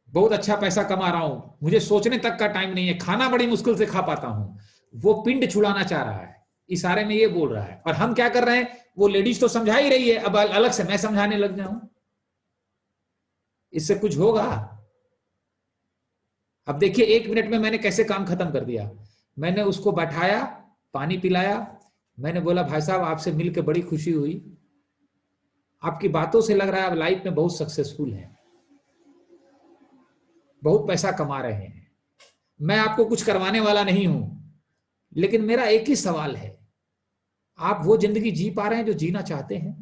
बहुत अच्छा पैसा कमा रहा हूं, मुझे सोचने तक का टाइम नहीं है, खाना बड़ी मुश्किल से खा पाता हूं। वो पिंड छुड़ाना चाह रहा है, इशारे में ये बोल रहा है। और हम क्या कर रहे हैं, वो लेडीज तो समझा ही रही है, अब अलग से मैं समझाने लग जाऊं, इससे कुछ होगा? अब देखिए 1 मिनट में मैंने कैसे काम खत्म कर दिया। मैंने उसको बैठाया, पानी पिलाया, मैंने बोला, भाई साहब आपसे मिलकर बड़ी खुशी हुई, आपकी बातों से लग रहा है आप लाइफ में बहुत सक्सेसफुल हैं, बहुत पैसा कमा रहे हैं। मैं आपको कुछ करवाने वाला नहीं हूं, लेकिन मेरा एक ही सवाल है, आप वो जिंदगी जी पा रहे हैं जो जीना चाहते हैं,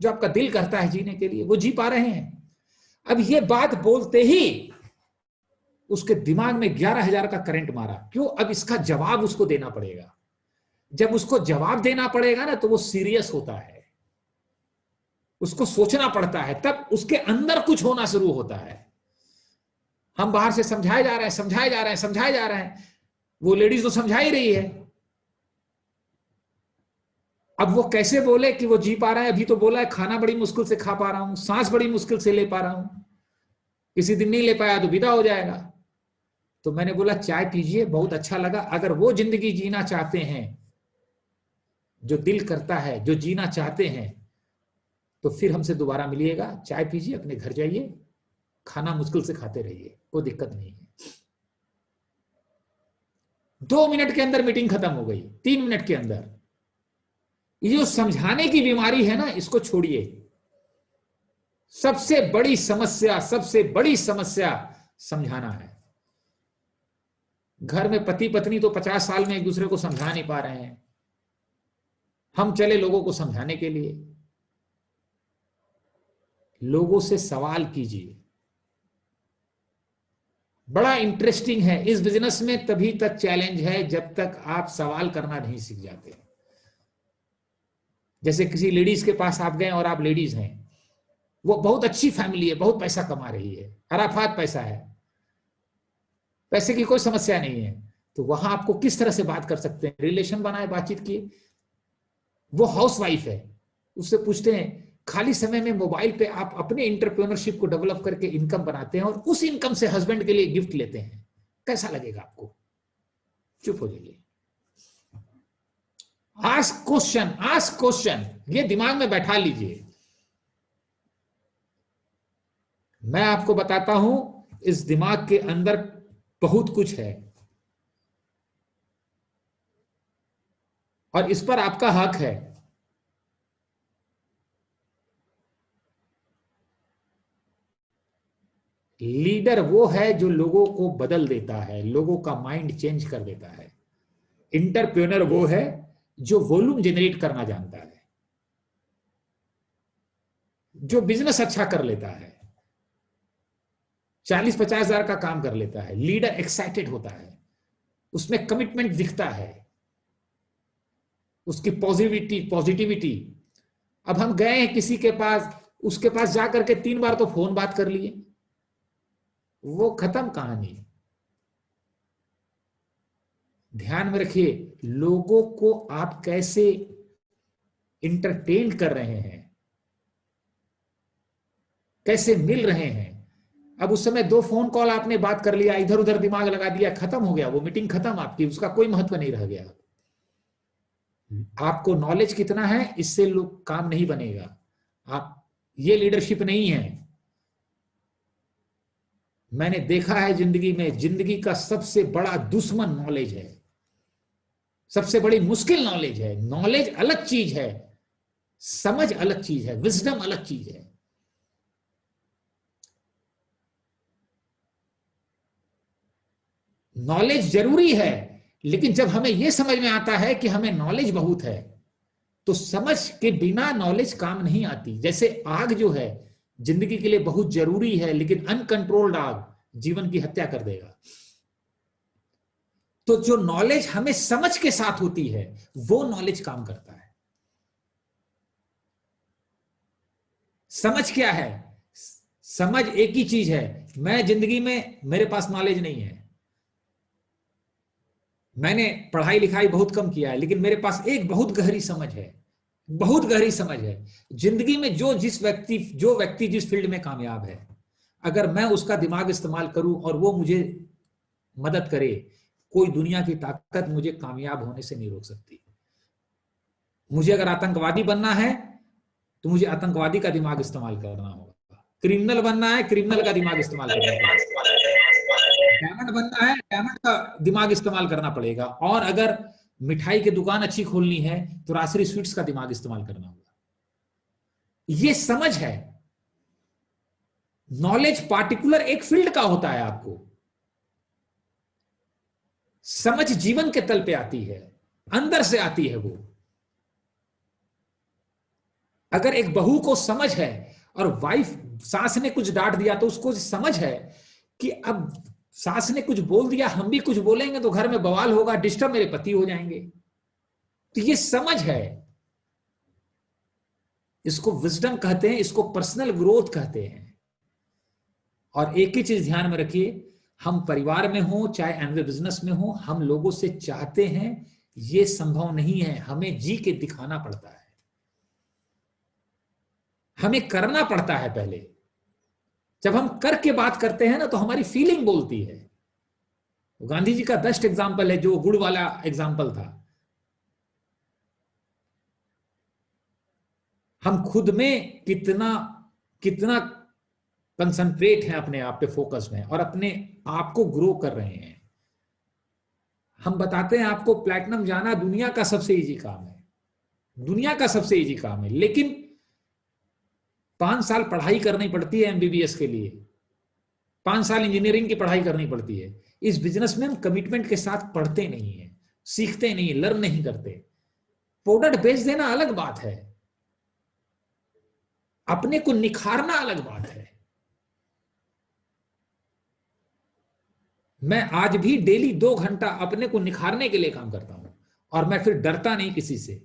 जो आपका दिल करता है जीने के लिए, वो जी पा रहे हैं? अब ये बात बोलते ही उसके दिमाग में 11,000 का करंट मारा। क्यों? अब इसका जवाब उसको देना पड़ेगा। जब उसको जवाब देना पड़ेगा ना, तो वो सीरियस होता है, उसको सोचना पड़ता है, तब उसके अंदर कुछ होना शुरू होता है। हम बाहर से समझाए जा रहे हैं, समझाए जा रहे हैं, समझाए जा रहे हैं, वो लेडीज तो समझा ही रही है। अब वो कैसे बोले कि वो जी पा रहा है? अभी तो बोला है खाना बड़ी मुश्किल से खा पा रहा हूं, सांस बड़ी मुश्किल से ले पा रहा हूं, किसी दिन नहीं ले पाया तो विदा हो जाएगा। तो मैंने बोला चाय पीजिए, बहुत अच्छा लगा। अगर वो जिंदगी जीना चाहते हैं जो दिल करता है, जो जीना चाहते हैं, तो फिर हमसे दोबारा मिलिएगा, चाय पीजिए, अपने घर जाइए, खाना मुश्किल से खाते रहिए, कोई दिक्कत नहीं है। 2 मिनट के अंदर मीटिंग खत्म हो गई, 3 मिनट के अंदर। ये जो समझाने की बीमारी है ना, इसको छोड़िए। सबसे बड़ी समस्या, सबसे बड़ी समस्या समझाना है। घर में पति पत्नी तो 50 साल में एक दूसरे को समझा नहीं पा रहे हैं, हम चले लोगों को समझाने के लिए। लोगों से सवाल कीजिए, बड़ा इंटरेस्टिंग है इस बिजनेस में। तभी तक चैलेंज है जब तक आप सवाल करना नहीं सीख जाते। जैसे किसी लेडीज के पास आप गए और आप लेडीज हैं, वो बहुत अच्छी फैमिली है, बहुत पैसा कमा रही है, अराफात पैसा है, पैसे की कोई समस्या नहीं है, तो वहां आपको किस तरह से बात कर सकते हैं? रिलेशन बनाए, बातचीत किए। वो हाउस वाइफ है, उससे पूछते हैं, खाली समय में मोबाइल पे आप अपने इंटरप्रेन्योरशिप को डेवलप करके इनकम बनाते हैं और उस इनकम से हस्बैंड के लिए गिफ्ट लेते हैं, कैसा लगेगा आपको? चुप हो जाइए। आस्क क्वेश्चन, आस्क क्वेश्चन, ये दिमाग में बैठा लीजिए। मैं आपको बताता हूं, इस दिमाग के अंदर बहुत कुछ है और इस पर आपका हक है। लीडर वो है जो लोगों को बदल देता है, लोगों का माइंड चेंज कर देता है। एंटरप्रेन्योर वो है जो वॉल्यूम जनरेट करना जानता है, जो बिजनेस अच्छा कर लेता है, 40-50 हजार का काम कर लेता है। लीडर एक्साइटेड होता है, उसमें कमिटमेंट दिखता है, उसकी पॉजिटिविटी। अब हम गए हैं किसी के पास, उसके पास जाकर के 3 बार तो फोन बात कर लिए, वो खत्म कहानी। ध्यान में रखिए, लोगों को आप कैसे इंटरटेन कर रहे हैं, कैसे मिल रहे हैं। अब उस समय 2 फोन कॉल आपने बात कर लिया, इधर उधर दिमाग लगा दिया, खत्म हो गया, वो मीटिंग खत्म आपकी, उसका कोई महत्व नहीं रह गया। आपको नॉलेज कितना है इससे लोग काम नहीं बनेगा। आप, ये लीडरशिप नहीं है। मैंने देखा है जिंदगी में, जिंदगी का सबसे बड़ा दुश्मन नॉलेज है, सबसे बड़ी मुश्किल नॉलेज है। नॉलेज अलग चीज है, समझ अलग चीज है, विजडम अलग चीज है। नॉलेज जरूरी है, लेकिन जब हमें यह समझ में आता है कि हमें नॉलेज बहुत है, तो समझ के बिना नॉलेज काम नहीं आती। जैसे आग जो है जिंदगी के लिए बहुत जरूरी है, लेकिन अनकंट्रोल्ड आग जीवन की हत्या कर देगा। तो जो नॉलेज हमें समझ के साथ होती है, वो नॉलेज काम करता है। समझ क्या है? समझ एक ही चीज है, मैं जिंदगी में, मेरे पास नॉलेज नहीं है, मैंने पढ़ाई लिखाई बहुत कम किया है, लेकिन मेरे पास एक बहुत गहरी समझ है, बहुत गहरी समझ है। जिंदगी में जो व्यक्ति जिस फील्ड में कामयाब है, अगर मैं उसका दिमाग इस्तेमाल करूं और वो मुझे मदद करे, कोई दुनिया की ताकत मुझे कामयाब होने से नहीं रोक सकती। मुझे अगर आतंकवादी बनना है तो मुझे आतंकवादी का दिमाग इस्तेमाल करना होगा, क्रिमिनल बनना है क्रिमिनल का दिमाग इस्तेमाल करना होगा, डायमंड बनना है डायमंड का दिमाग इस्तेमाल करना पड़ेगा, और अगर मिठाई की दुकान अच्छी खोलनी है तो राजश्री स्वीट्स का दिमाग इस्तेमाल करना होगा। ये समझ है। नॉलेज पार्टिकुलर एक फील्ड का होता है, आपको समझ जीवन के तल पे आती है, अंदर से आती है वो। अगर एक बहू को समझ है और वाइफ, सास ने कुछ डांट दिया तो उसको समझ है कि अब सास ने कुछ बोल दिया, हम भी कुछ बोलेंगे तो घर में बवाल होगा, डिस्टर्ब मेरे पति हो जाएंगे। तो ये समझ है, इसको विजडम कहते हैं, इसको पर्सनल ग्रोथ कहते हैं। और एक ही चीज ध्यान में रखिए, हम परिवार में हो चाहे एमवे बिजनेस में हो, हम लोगों से चाहते हैं, ये संभव नहीं है, हमें जी के दिखाना पड़ता है, हमें करना पड़ता है पहले। जब हम करके बात करते हैं ना तो हमारी फीलिंग बोलती है। गांधी जी का बेस्ट एग्जांपल है, जो गुड़ वाला एग्जांपल था। हम खुद में कितना कितना कंसंट्रेट है, अपने आप पे फोकस में, और अपने आप को ग्रो कर रहे हैं। हम बताते हैं आपको प्लैटिनम जाना दुनिया का सबसे इजी काम है, दुनिया का सबसे इजी काम है, लेकिन 5 साल पढ़ाई करनी पड़ती है एमबीबीएस के लिए, 5 साल इंजीनियरिंग की पढ़ाई करनी पड़ती है। इस बिजनेस में हम कमिटमेंट के साथ पढ़ते नहीं है, सीखते नहीं, लर्न नहीं करते। प्रोडक्ट बेच देना अलग बात है, अपने को निखारना अलग बात है। मैं आज भी डेली 2 घंटा अपने को निखारने के लिए काम करता हूं, और मैं फिर डरता नहीं किसी से,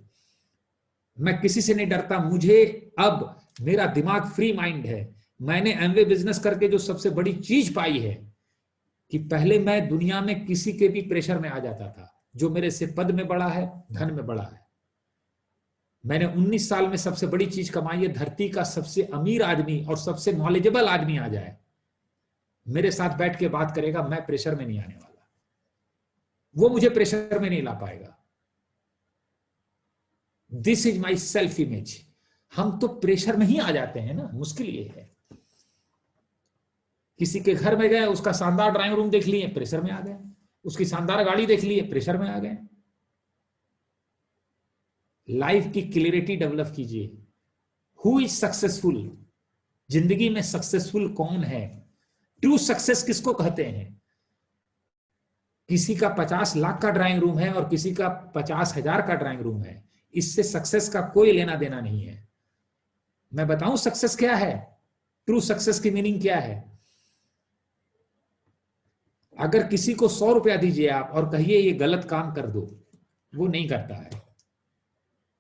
मैं किसी से नहीं डरता। मुझे अब मेरा दिमाग फ्री माइंड है। मैंने एमवे बिजनेस करके जो सबसे बड़ी चीज पाई है कि पहले मैं दुनिया में किसी के भी प्रेशर में आ जाता था, जो मेरे से पद में बड़ा है, धन में बड़ा है। मैंने 19 साल में सबसे बड़ी चीज कमाई है, धरती का सबसे अमीर आदमी और सबसे नॉलेजेबल आदमी आ जाए, मेरे साथ बैठ के बात करेगा, मैं प्रेशर में नहीं आने वाला, वो मुझे प्रेशर में नहीं ला पाएगा। This is my self image. हम तो प्रेशर में ही आ जाते हैं ना, मुश्किल ये है। किसी के घर में गए, उसका शानदार ड्राइंग रूम देख लिए, प्रेशर में आ गए, उसकी शानदार गाड़ी देख लिए, प्रेशर में आ गए। लाइफ की क्लियरिटी डेवलप कीजिए। हु इज सक्सेसफुल, जिंदगी में सक्सेसफुल कौन है, ट्रू सक्सेस किसको कहते हैं? किसी का 50 लाख का ड्राइंग रूम है और किसी का 50,000 का ड्राइंग रूम है, इससे सक्सेस का कोई लेना देना नहीं है। मैं बताऊं सक्सेस क्या है, ट्रू सक्सेस की मीनिंग क्या है? अगर किसी को 100 रुपया दीजिए आप और कहिए ये गलत काम कर दो, वो नहीं करता है।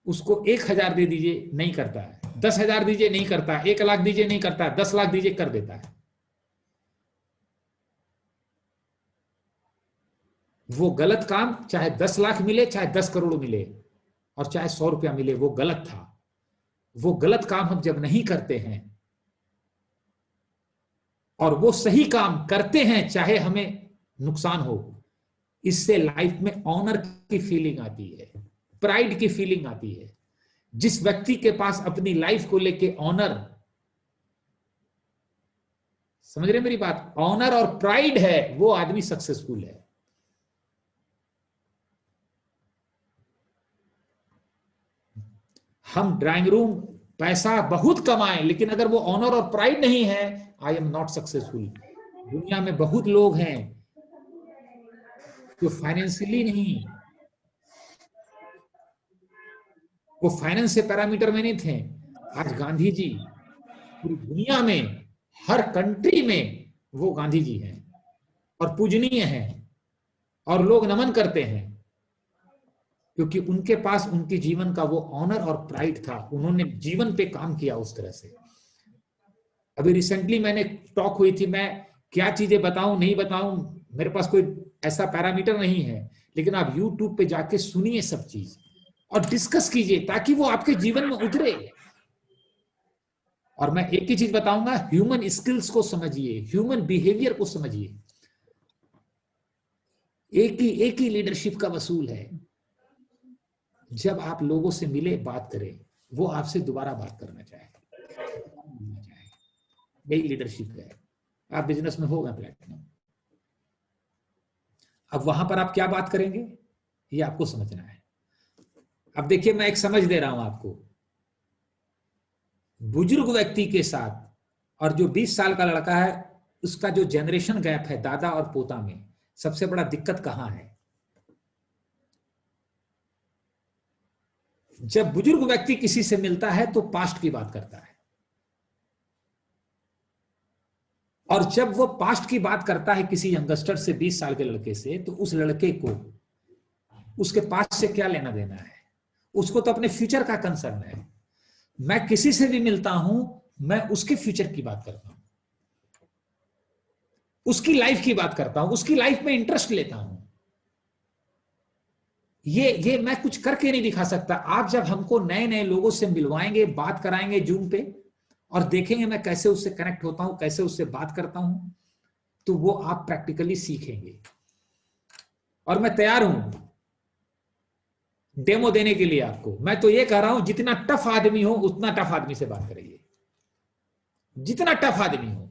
उसको 1,000 दे दीजिए, नहीं करता है। 10,000 दीजिए, नहीं करता है। 1 लाख दीजिए, नहीं करता है। 10 लाख दीजिए, कर देता है। वो गलत काम चाहे 10 लाख मिले, चाहे 10 करोड़ मिले और चाहे 100 रुपया मिले, वो गलत था। वो गलत काम हम जब नहीं करते हैं और वो सही काम करते हैं, चाहे हमें नुकसान हो, इससे लाइफ में ऑनर की फीलिंग आती है, प्राइड की फीलिंग आती है। जिस व्यक्ति के पास अपनी लाइफ को लेके ऑनर, समझ रहे मेरी बात, ऑनर और प्राइड है, वो आदमी सक्सेसफुल है। हम ड्राइंग रूम पैसा बहुत कमाएं, लेकिन अगर वो ऑनर और प्राइड नहीं है, आई एम नॉट सक्सेसफुल। दुनिया में बहुत लोग हैं जो फाइनेंशियली नहीं, वो फाइनेंस से पैरामीटर में नहीं थे। आज गांधी जी पूरी दुनिया में, हर कंट्री में वो गांधी जी हैं और पूजनीय हैं और लोग नमन करते हैं, क्योंकि उनके पास उनके जीवन का वो ऑनर और प्राइड था। उन्होंने जीवन पे काम किया उस तरह से। अभी रिसेंटली मैंने टॉक हुई थी, मैं क्या चीजें बताऊं नहीं बताऊं, मेरे पास कोई ऐसा पैरामीटर नहीं है, लेकिन आप YouTube पे जाके सुनिए सब चीज और डिस्कस कीजिए, ताकि वो आपके जीवन में उतरे। और मैं एक ही चीज बताऊंगा, ह्यूमन स्किल्स को समझिए, ह्यूमन बिहेवियर को समझिए। एक ही लीडरशिप का वसूल है। जब आप लोगों से मिले, बात करें, वो आपसे दोबारा बात करना चाहे, यही लीडरशिप है। आप बिजनेस में होगा प्लेटिनम, अब वहां पर आप क्या बात करेंगे, ये आपको समझना है। अब देखिए, मैं एक समझ दे रहा हूं आपको। बुजुर्ग व्यक्ति के साथ और जो 20 साल का लड़का है, उसका जो जनरेशन गैप है दादा और पोता में, सबसे बड़ा दिक्कत कहां है? जब बुजुर्ग व्यक्ति किसी से मिलता है तो पास्ट की बात करता है, और जब वो पास्ट की बात करता है किसी यंगस्टर से, 20 साल के लड़के से, तो उस लड़के को उसके पास्ट से क्या लेना देना है? उसको तो अपने फ्यूचर का कंसर्न है। मैं किसी से भी मिलता हूं, मैं उसके फ्यूचर की बात करता हूं, उसकी लाइफ की बात करता हूं, उसकी लाइफ में इंटरेस्ट लेता हूं। ये मैं कुछ करके नहीं दिखा सकता। आप जब हमको नए नए लोगों से मिलवाएंगे, बात कराएंगे जूम पे, और देखेंगे मैं कैसे उससे कनेक्ट होता हूं, कैसे उससे बात करता हूं, तो वो आप प्रैक्टिकली सीखेंगे। और मैं तैयार हूं डेमो देने के लिए आपको। मैं तो ये कह रहा हूं, जितना टफ आदमी हो उतना टफ आदमी से बात करिए। जितना टफ आदमी हो,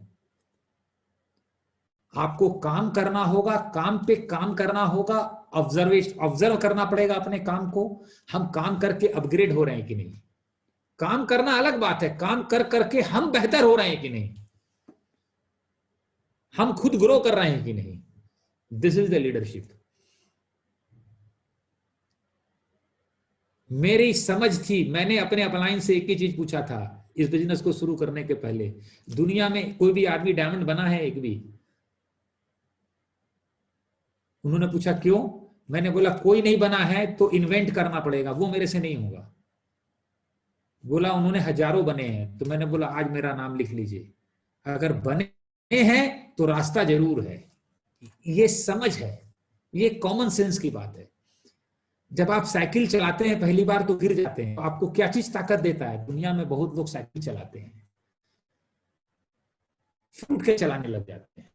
आपको काम करना होगा, काम पे काम करना होगा, ऑब्जर्व करना पड़ेगा अपने काम को। हम काम करके अपग्रेड हो रहे हैं कि नहीं? काम करना अलग बात है, काम कर करके हम बेहतर हो रहे हैं कि नहीं, हम खुद ग्रो कर रहे हैं कि नहीं। This is the leadership. मेरी समझ थी, मैंने अपने अपलाइन से एक ही चीज पूछा था इस बिजनेस को शुरू करने के पहले, दुनिया में कोई भी आदमी डायमंड बना है एक भी? उन्होंने पूछा क्यों? मैंने बोला कोई नहीं बना है तो इन्वेंट करना पड़ेगा, वो मेरे से नहीं होगा। बोला उन्होंने हजारों बने हैं। तो मैंने बोला आज मेरा नाम लिख लीजिए, अगर बने हैं तो रास्ता जरूर है। ये समझ है, ये कॉमन सेंस की बात है। जब आप साइकिल चलाते हैं पहली बार तो गिर जाते हैं, तो आपको क्या चीज ताकत देता है? दुनिया में बहुत लोग साइकिल चलाते हैं, फूट के चलाने लग जाते हैं।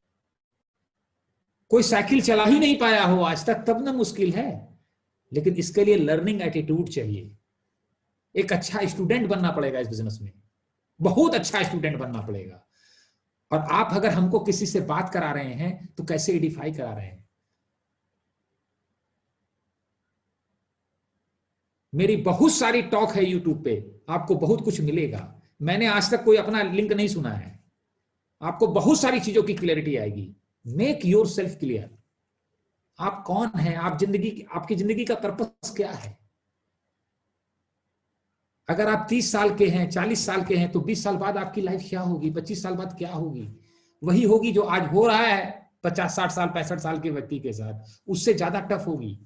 कोई साइकिल चला ही नहीं पाया हो आज तक, तब ना मुश्किल है। लेकिन इसके लिए लर्निंग एटीट्यूड चाहिए। एक अच्छा स्टूडेंट बनना पड़ेगा इस बिजनेस में, बहुत अच्छा स्टूडेंट बनना पड़ेगा। और आप अगर हमको किसी से बात करा रहे हैं तो कैसे एडिफाई करा रहे हैं? मेरी बहुत सारी टॉक है यूट्यूब पे, आपको बहुत कुछ मिलेगा। मैंने आज तक कोई अपना लिंक नहीं सुना है, आपको बहुत सारी चीजों की क्लैरिटी आएगी। Make your self clear. आप कौन हैं, आपकी जिंदगी का पर्पस क्या है। अगर आप 30 साल के हैं, 40 साल के हैं, तो 20 साल बाद आपकी लाइफ क्या होगी, 25 साल बाद क्या होगी। वही होगी जो आज हो रहा है 50, 60 साल, 65 साल के व्यक्ति के साथ, उससे ज्यादा टफ होगी,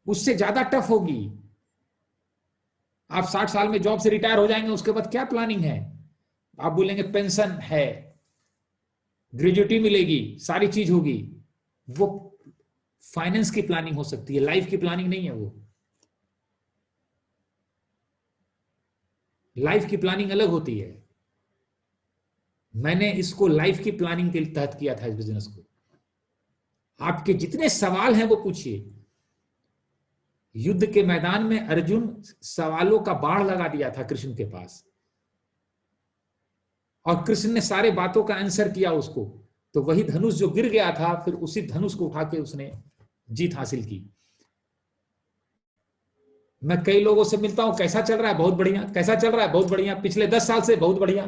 उससे ज्यादा टफ होगी। आप 60 साल में जॉब से रिटायर हो जाएंगे, उसके बाद क्या प्लानिंग है। आप बोलेंगे पेंशन है, ग्रेजुएटी मिलेगी, सारी चीज होगी। वो फाइनेंस की प्लानिंग हो सकती है, लाइफ की प्लानिंग नहीं है। वो लाइफ की प्लानिंग अलग होती है। मैंने इसको लाइफ की प्लानिंग के तहत किया था, इस बिजनेस को। आपके जितने सवाल हैं वो पूछिए। युद्ध के मैदान में अर्जुन सवालों का बाढ़ लगा दिया था कृष्ण के पास, और कृष्ण ने सारे बातों का आंसर किया उसको। तो वही धनुष जो गिर गया था, फिर उसी धनुष को उठा के उसने जीत हासिल की। मैं कई लोगों से मिलता हूं, कैसा चल रहा है, बहुत बढ़िया। कैसा चल रहा है, बहुत बढ़िया। पिछले 10 साल से बहुत बढ़िया।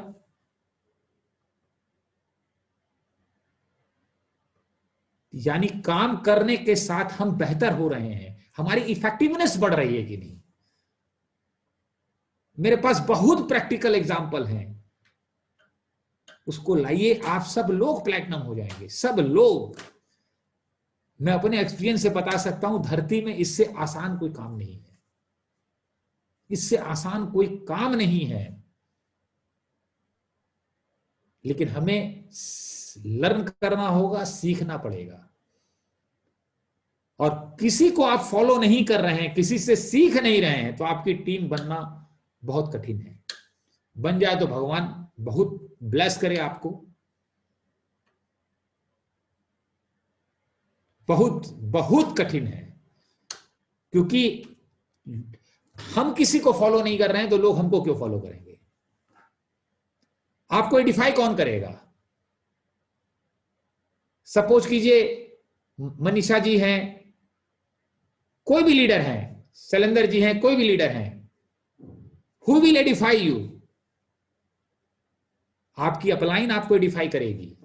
यानी काम करने के साथ हम बेहतर हो रहे हैं, हमारी इफेक्टिवनेस बढ़ रही है कि नहीं। मेरे पास बहुत प्रैक्टिकल एग्जाम्पल हैं, उसको लाइए, आप सब लोग प्लैटिनम हो जाएंगे, सब लोग। मैं अपने एक्सपीरियंस से बता सकता हूं, धरती में इससे आसान कोई काम नहीं है, इससे आसान कोई काम नहीं है। लेकिन हमें लर्न करना होगा, सीखना पड़ेगा। और किसी को आप फॉलो नहीं कर रहे हैं, किसी से सीख नहीं रहे हैं, तो आपकी टीम बनना बहुत कठिन है। बन जाए तो भगवान बहुत ब्लेस करे आपको। बहुत बहुत कठिन है, क्योंकि हम किसी को फॉलो नहीं कर रहे हैं, तो लोग हमको क्यों फॉलो करेंगे। आपको आइडेंटिफाई कौन करेगा। सपोज कीजिए मनीषा जी हैं, कोई भी लीडर हैं, शैलेंद्र जी हैं, कोई भी लीडर हैं, हु विल आइडेंटिफाई यू। आपकी अपलाइन आपको आइडेंटिफाई करेगी,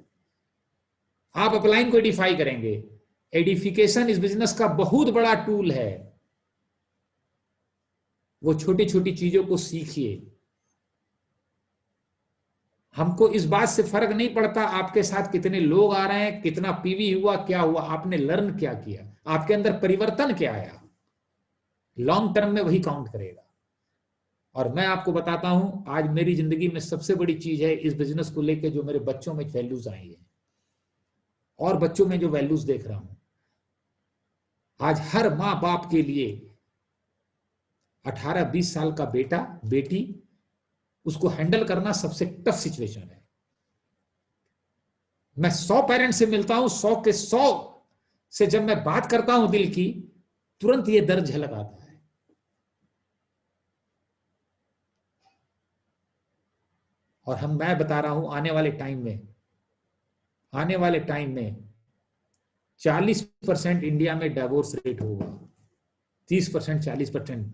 आप अपलाइन को आइडेंटिफाई करेंगे। एडिफिकेशन इस बिजनेस का बहुत बड़ा टूल है। वो छोटी छोटी चीजों को सीखिए। हमको इस बात से फर्क नहीं पड़ता आपके साथ कितने लोग आ रहे हैं, कितना पीवी हुआ, क्या हुआ, आपने लर्न क्या किया, आपके अंदर परिवर्तन क्या आया। लॉन्ग टर्म में वही काउंट करेगा। और मैं आपको बताता हूं, आज मेरी जिंदगी में सबसे बड़ी चीज है इस बिजनेस को लेके, जो मेरे बच्चों में वैल्यूज आई है और बच्चों में जो वैल्यूज देख रहा हूं। आज हर माँ बाप के लिए 18-20 साल का बेटा बेटी, उसको हैंडल करना सबसे टफ सिचुएशन है। मैं 100 पेरेंट्स से मिलता हूं, 100 के 100 से जब मैं बात करता हूं दिल की, तुरंत ये दर्द झलक आता है। और मैं बता रहा हूं, आने वाले टाइम में 40% इंडिया में डाइवोर्स रेट होगा। 30%, 40%।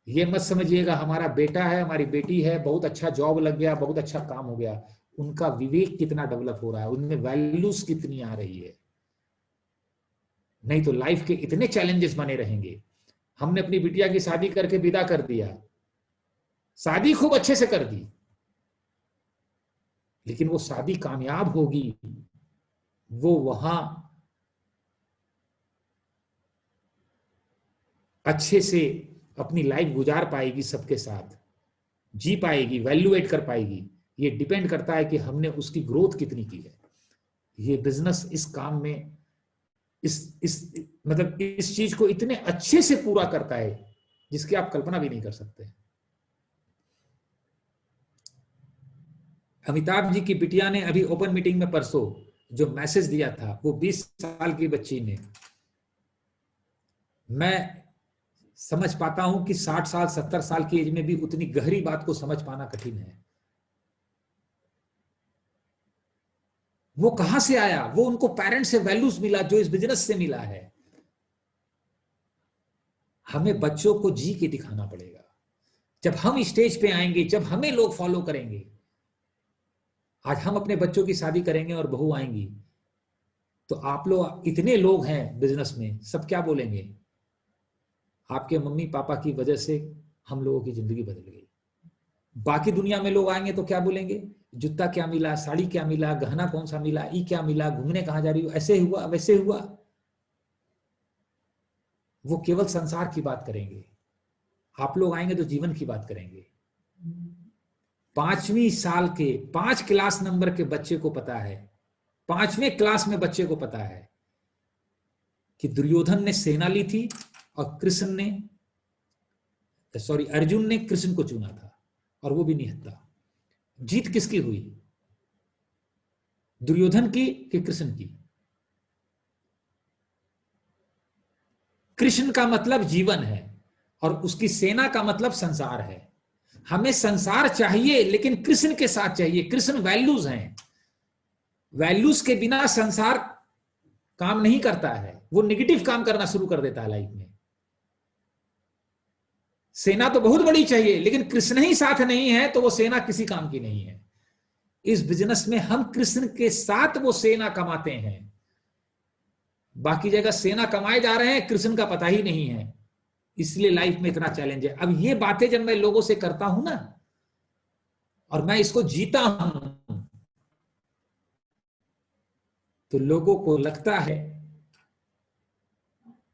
ये मत समझिएगा हमारा बेटा है, हमारी बेटी है, बहुत अच्छा जॉब लग गया, बहुत अच्छा काम हो गया। उनका विवेक कितना डेवलप हो रहा है, उनमें वैल्यूज कितनी आ रही है। नहीं तो लाइफ के इतने चैलेंजेस बने रहेंगे। हमने अपनी बिटिया की शादी करके विदा कर दिया, शादी खूब अच्छे से कर दी, लेकिन वो शादी कामयाब होगी, वो वहां अच्छे से अपनी लाइफ गुजार पाएगी, सबके साथ जी पाएगी, वैल्यूएट कर पाएगी। ये डिपेंड करता है कि हमने उसकी ग्रोथ कितनी की है। ये बिजनेस इस काम में मतलब इस चीज को इतने अच्छे से पूरा करता है जिसकी आप कल्पना भी नहीं कर सकते। अमिताभ जी की बिटिया ने अभी ओपन मीटिंग में परसों जो मैसेज दिया था, वो 20 साल की बच्ची ने, मैं समझ पाता हूं कि 60 साल 70 साल की एज में भी उतनी गहरी बात को समझ पाना कठिन है। वो कहां से आया, वो उनको पेरेंट्स से वैल्यूज मिला जो इस बिजनेस से मिला है। हमें बच्चों को जी के दिखाना पड़ेगा। जब हम स्टेज पे आएंगे, जब हमें लोग फॉलो करेंगे, आज हम अपने बच्चों की शादी करेंगे और बहू आएंगी, तो आप लोग, इतने लोग हैं बिजनेस में, सब क्या बोलेंगे? आपके मम्मी पापा की वजह से हम लोगों की जिंदगी बदल गई। बाकी दुनिया में लोग आएंगे तो क्या बोलेंगे? जूता क्या मिला, साड़ी क्या मिला, गहना कौन सा मिला, ई क्या मिला, घूमने कहां जा रही हो, ऐसे हुआ वैसे हुआ। वो केवल संसार की बात करेंगे। आप लोग आएंगे तो जीवन की बात करेंगे। 5वीं साल के 5 क्लास नंबर के बच्चे को पता है, 5वें क्लास में बच्चे को पता है कि दुर्योधन ने सेना ली थी और अर्जुन ने कृष्ण को चुना था, और वो भी निहत्था। जीत किसकी हुई? दुर्योधन की कि कृष्ण की? कृष्ण का मतलब जीवन है और उसकी सेना का मतलब संसार है। हमें संसार चाहिए लेकिन कृष्ण के साथ चाहिए। कृष्ण वैल्यूज हैं। वैल्यूज के बिना संसार काम नहीं करता है, वो निगेटिव काम करना शुरू कर देता है लाइफ में। सेना तो बहुत बड़ी चाहिए, लेकिन कृष्ण ही साथ नहीं है तो वो सेना किसी काम की नहीं है। इस बिजनेस में हम कृष्ण के साथ वो सेना कमाते हैं। बाकी जगह सेना कमाए जा रहे हैं, कृष्ण का पता ही नहीं है। इसलिए लाइफ में इतना चैलेंज है। अब ये बातें जब मैं लोगों से करता हूं ना, और मैं इसको जीता हूं, तो लोगों को लगता है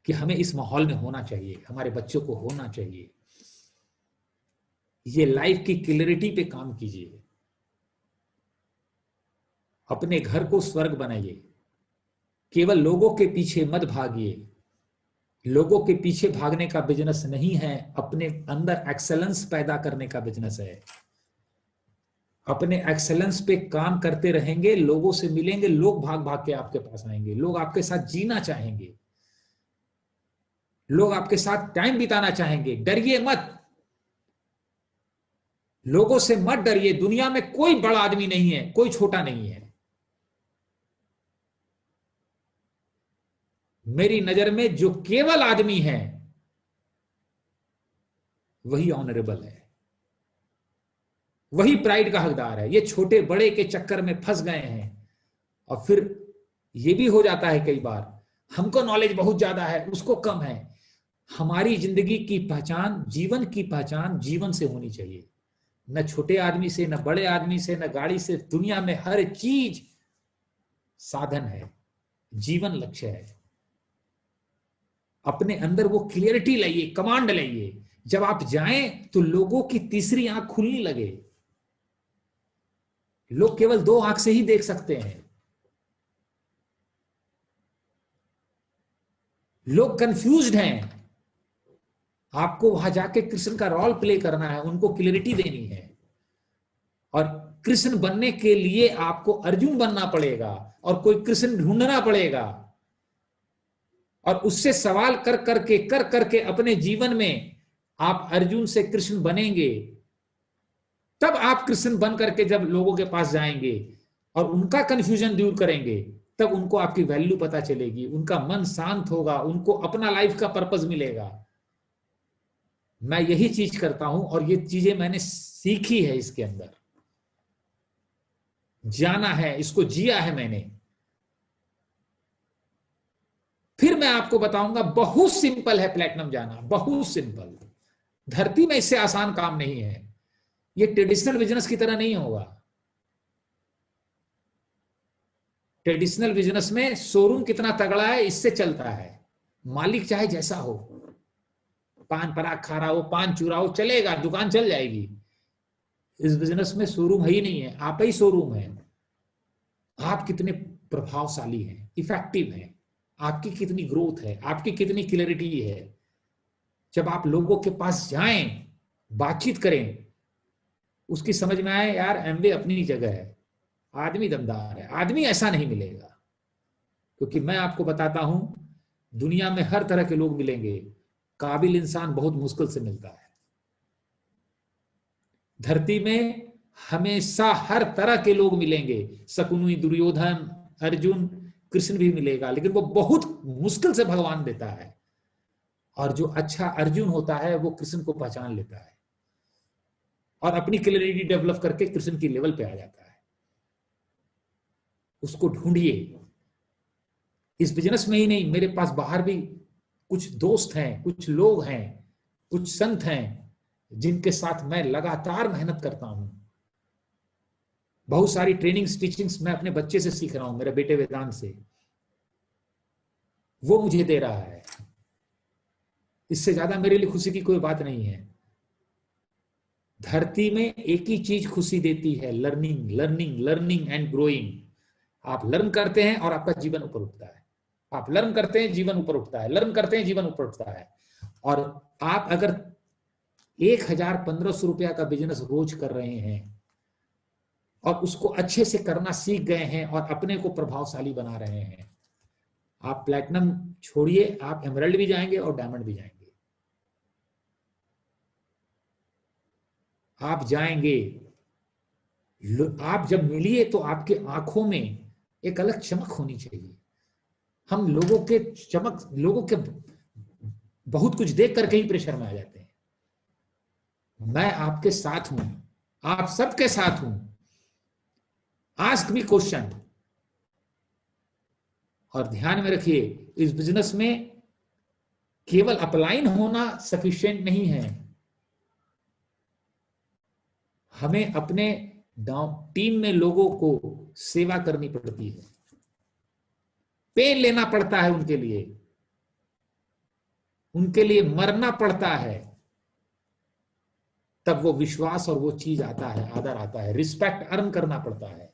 कि हमें इस माहौल में होना चाहिए, हमारे बच्चों को होना चाहिए। ये लाइफ की क्लैरिटी पे काम कीजिए। अपने घर को स्वर्ग बनाइए। केवल लोगों के पीछे मत भागिए। लोगों के पीछे भागने का बिजनेस नहीं है, अपने अंदर एक्सेलेंस पैदा करने का बिजनेस है। अपने एक्सेलेंस पे काम करते रहेंगे, लोगों से मिलेंगे, लोग भाग भाग के आपके पास आएंगे, लोग आपके साथ जीना चाहेंगे, लोग आपके साथ टाइम बिताना चाहेंगे। डरिए मत, लोगों से मत डरिए। दुनिया में कोई बड़ा आदमी नहीं है, कोई छोटा नहीं है। मेरी नजर में जो केवल आदमी है वही ऑनरेबल है, वही प्राइड का हकदार है। ये छोटे बड़े के चक्कर में फंस गए हैं। और फिर ये भी हो जाता है कई बार, हमको नॉलेज बहुत ज्यादा है, उसको कम है। हमारी जिंदगी की पहचान, जीवन की पहचान जीवन से होनी चाहिए। न छोटे आदमी से, न बड़े आदमी से, न गाड़ी से। दुनिया में हर चीज साधन है, जीवन लक्ष्य है। अपने अंदर वो क्लियरिटी लाइए, कमांड लाइए। जब आप जाएं तो लोगों की तीसरी आंख खुलने लगे। लोग केवल 2 आंख से ही देख सकते हैं। लोग कंफ्यूज्ड हैं। आपको वहां जाके कृष्ण का रोल प्ले करना है, उनको क्लियरिटी देनी है। और कृष्ण बनने के लिए आपको अर्जुन बनना पड़ेगा और कोई कृष्ण ढूंढना पड़ेगा। और उससे सवाल कर करके अपने जीवन में आप अर्जुन से कृष्ण बनेंगे। तब आप कृष्ण बन करके जब लोगों के पास जाएंगे और उनका कंफ्यूजन दूर करेंगे, तब उनको आपकी वैल्यू पता चलेगी, उनका मन शांत होगा, उनको अपना लाइफ का पर्पस मिलेगा। मैं यही चीज करता हूं और ये चीजें मैंने सीखी है, इसके अंदर जाना है, इसको जिया है मैंने। फिर मैं आपको बताऊंगा, बहुत सिंपल है प्लेटिनम जाना, बहुत सिंपल। धरती में इससे आसान काम नहीं है। ये ट्रेडिशनल बिजनेस की तरह नहीं होगा। ट्रेडिशनल बिजनेस में शोरूम कितना तगड़ा है इससे चलता है। मालिक चाहे जैसा हो, पान पराग खा रहा हो, पान चूरा हो, चलेगा, दुकान चल जाएगी। इस बिजनेस में शोरूम है ही नहीं है, आप ही शोरूम है। आप कितने प्रभावशाली हैं, इफेक्टिव हैं, आपकी कितनी ग्रोथ है, आपकी कितनी क्लैरिटी है। जब आप लोगों के पास जाएं, बातचीत करें, उसकी समझ में आए यार एमवे अपनी जगह है, आदमी दमदार है। आदमी ऐसा नहीं मिलेगा, क्योंकि मैं आपको बताता हूं, दुनिया में हर तरह के लोग मिलेंगे, काबिल इंसान बहुत मुश्किल से मिलता है। धरती में हमेशा हर तरह के लोग मिलेंगे, शकुनी, दुर्योधन, अर्जुन, कृष्ण भी मिलेगा, लेकिन वो बहुत मुश्किल से भगवान देता है। और जो अच्छा अर्जुन होता है वो कृष्ण को पहचान लेता है। और अपनी क्लैरिटी डेवलप करके कृष्ण की लेवल पे आ जाता है। उसको ढूंढिए। इस बिजनेस में ही नहीं, मेरे पास बाहर भी कुछ दोस्त हैं, कुछ लोग हैं, कुछ संत हैं जिनके साथ मैं लगातार मेहनत करता हूं। बहुत सारी ट्रेनिंग्स टीचिंग्स मैं अपने बच्चे से सीख रहा हूं, मेरे बेटे वेदांत से, वो मुझे दे रहा है। इससे ज्यादा मेरे लिए खुशी की कोई बात नहीं है। धरती में एक ही चीज खुशी देती है, learning learning learning and growing. आप लर्न करते हैं और आपका जीवन ऊपर उठता है। आप लर्न करते हैं, जीवन ऊपर उठता है, लर्न करते हैं, जीवन ऊपर उठता है। और आप अगर 1,000-1,500 रुपया का बिजनेस रोज कर रहे हैं और उसको अच्छे से करना सीख गए हैं और अपने को प्रभावशाली बना रहे हैं, आप प्लैटिनम छोड़िए, आप एमरल्ड भी जाएंगे और डायमंड भी जाएंगे। आप जाएंगे। आप जब मिलिए तो आपके आंखों में एक अलग चमक होनी चाहिए। हम लोगों के बहुत कुछ देख करके ही प्रेशर में आ जाते हैं। मैं आपके साथ हूं, आप सबके साथ हूं। Ask me question. और ध्यान में रखिए, इस बिजनेस में केवल अपलाइन होना सफिशिएंट नहीं है। हमें अपने टीम में लोगों को सेवा करनी पड़ती है, पेन लेना पड़ता है उनके लिए मरना पड़ता है। तब वो विश्वास और वो चीज आता है, आदर आता है, रिस्पेक्ट अर्न करना पड़ता है।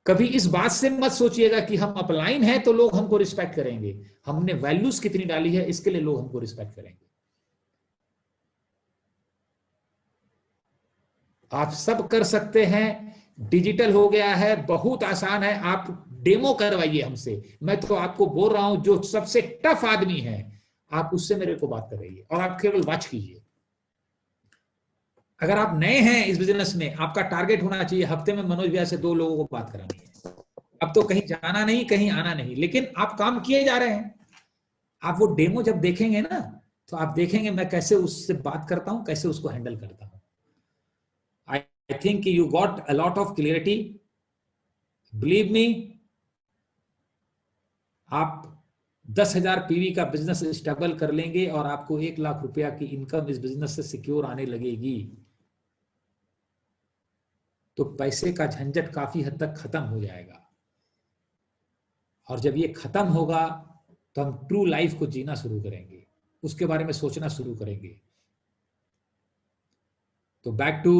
कभी इस बात से मत सोचिएगा कि हम अपलाइन हैं तो लोग हमको रिस्पेक्ट करेंगे। हमने वैल्यूज कितनी डाली है, इसके लिए लोग हमको रिस्पेक्ट करेंगे। आप सब कर सकते हैं, डिजिटल हो गया है, बहुत आसान है। आप डेमो करवाइए हमसे। मैं तो आपको बोल रहा हूं, जो सबसे टफ आदमी है आप उससे मेरे को बात कराइए और आप केवल वॉच कीजिए। अगर आप नए हैं इस बिजनेस में, आपका टारगेट होना चाहिए हफ्ते में मनोज भैया से 2 लोगों को बात करानी है। अब तो कहीं जाना नहीं, कहीं आना नहीं, लेकिन आप काम किए जा रहे हैं। आप वो डेमो जब देखेंगे ना, तो आप देखेंगे मैं कैसे उससे बात करता हूं, कैसे उसको हैंडल करता हूं। I think you got a lot of clarity. Believe me, आप 10,000 पीवी का बिजनेस स्टेबल कर लेंगे और आपको 1 लाख रुपया की इनकम इस बिजनेस से सिक्योर आने लगेगी। तो पैसे का झंझट काफी हद तक खत्म हो जाएगा। और जब ये खत्म होगा तो हम ट्रू लाइफ को जीना शुरू करेंगे, उसके बारे में सोचना शुरू करेंगे। तो बैक टू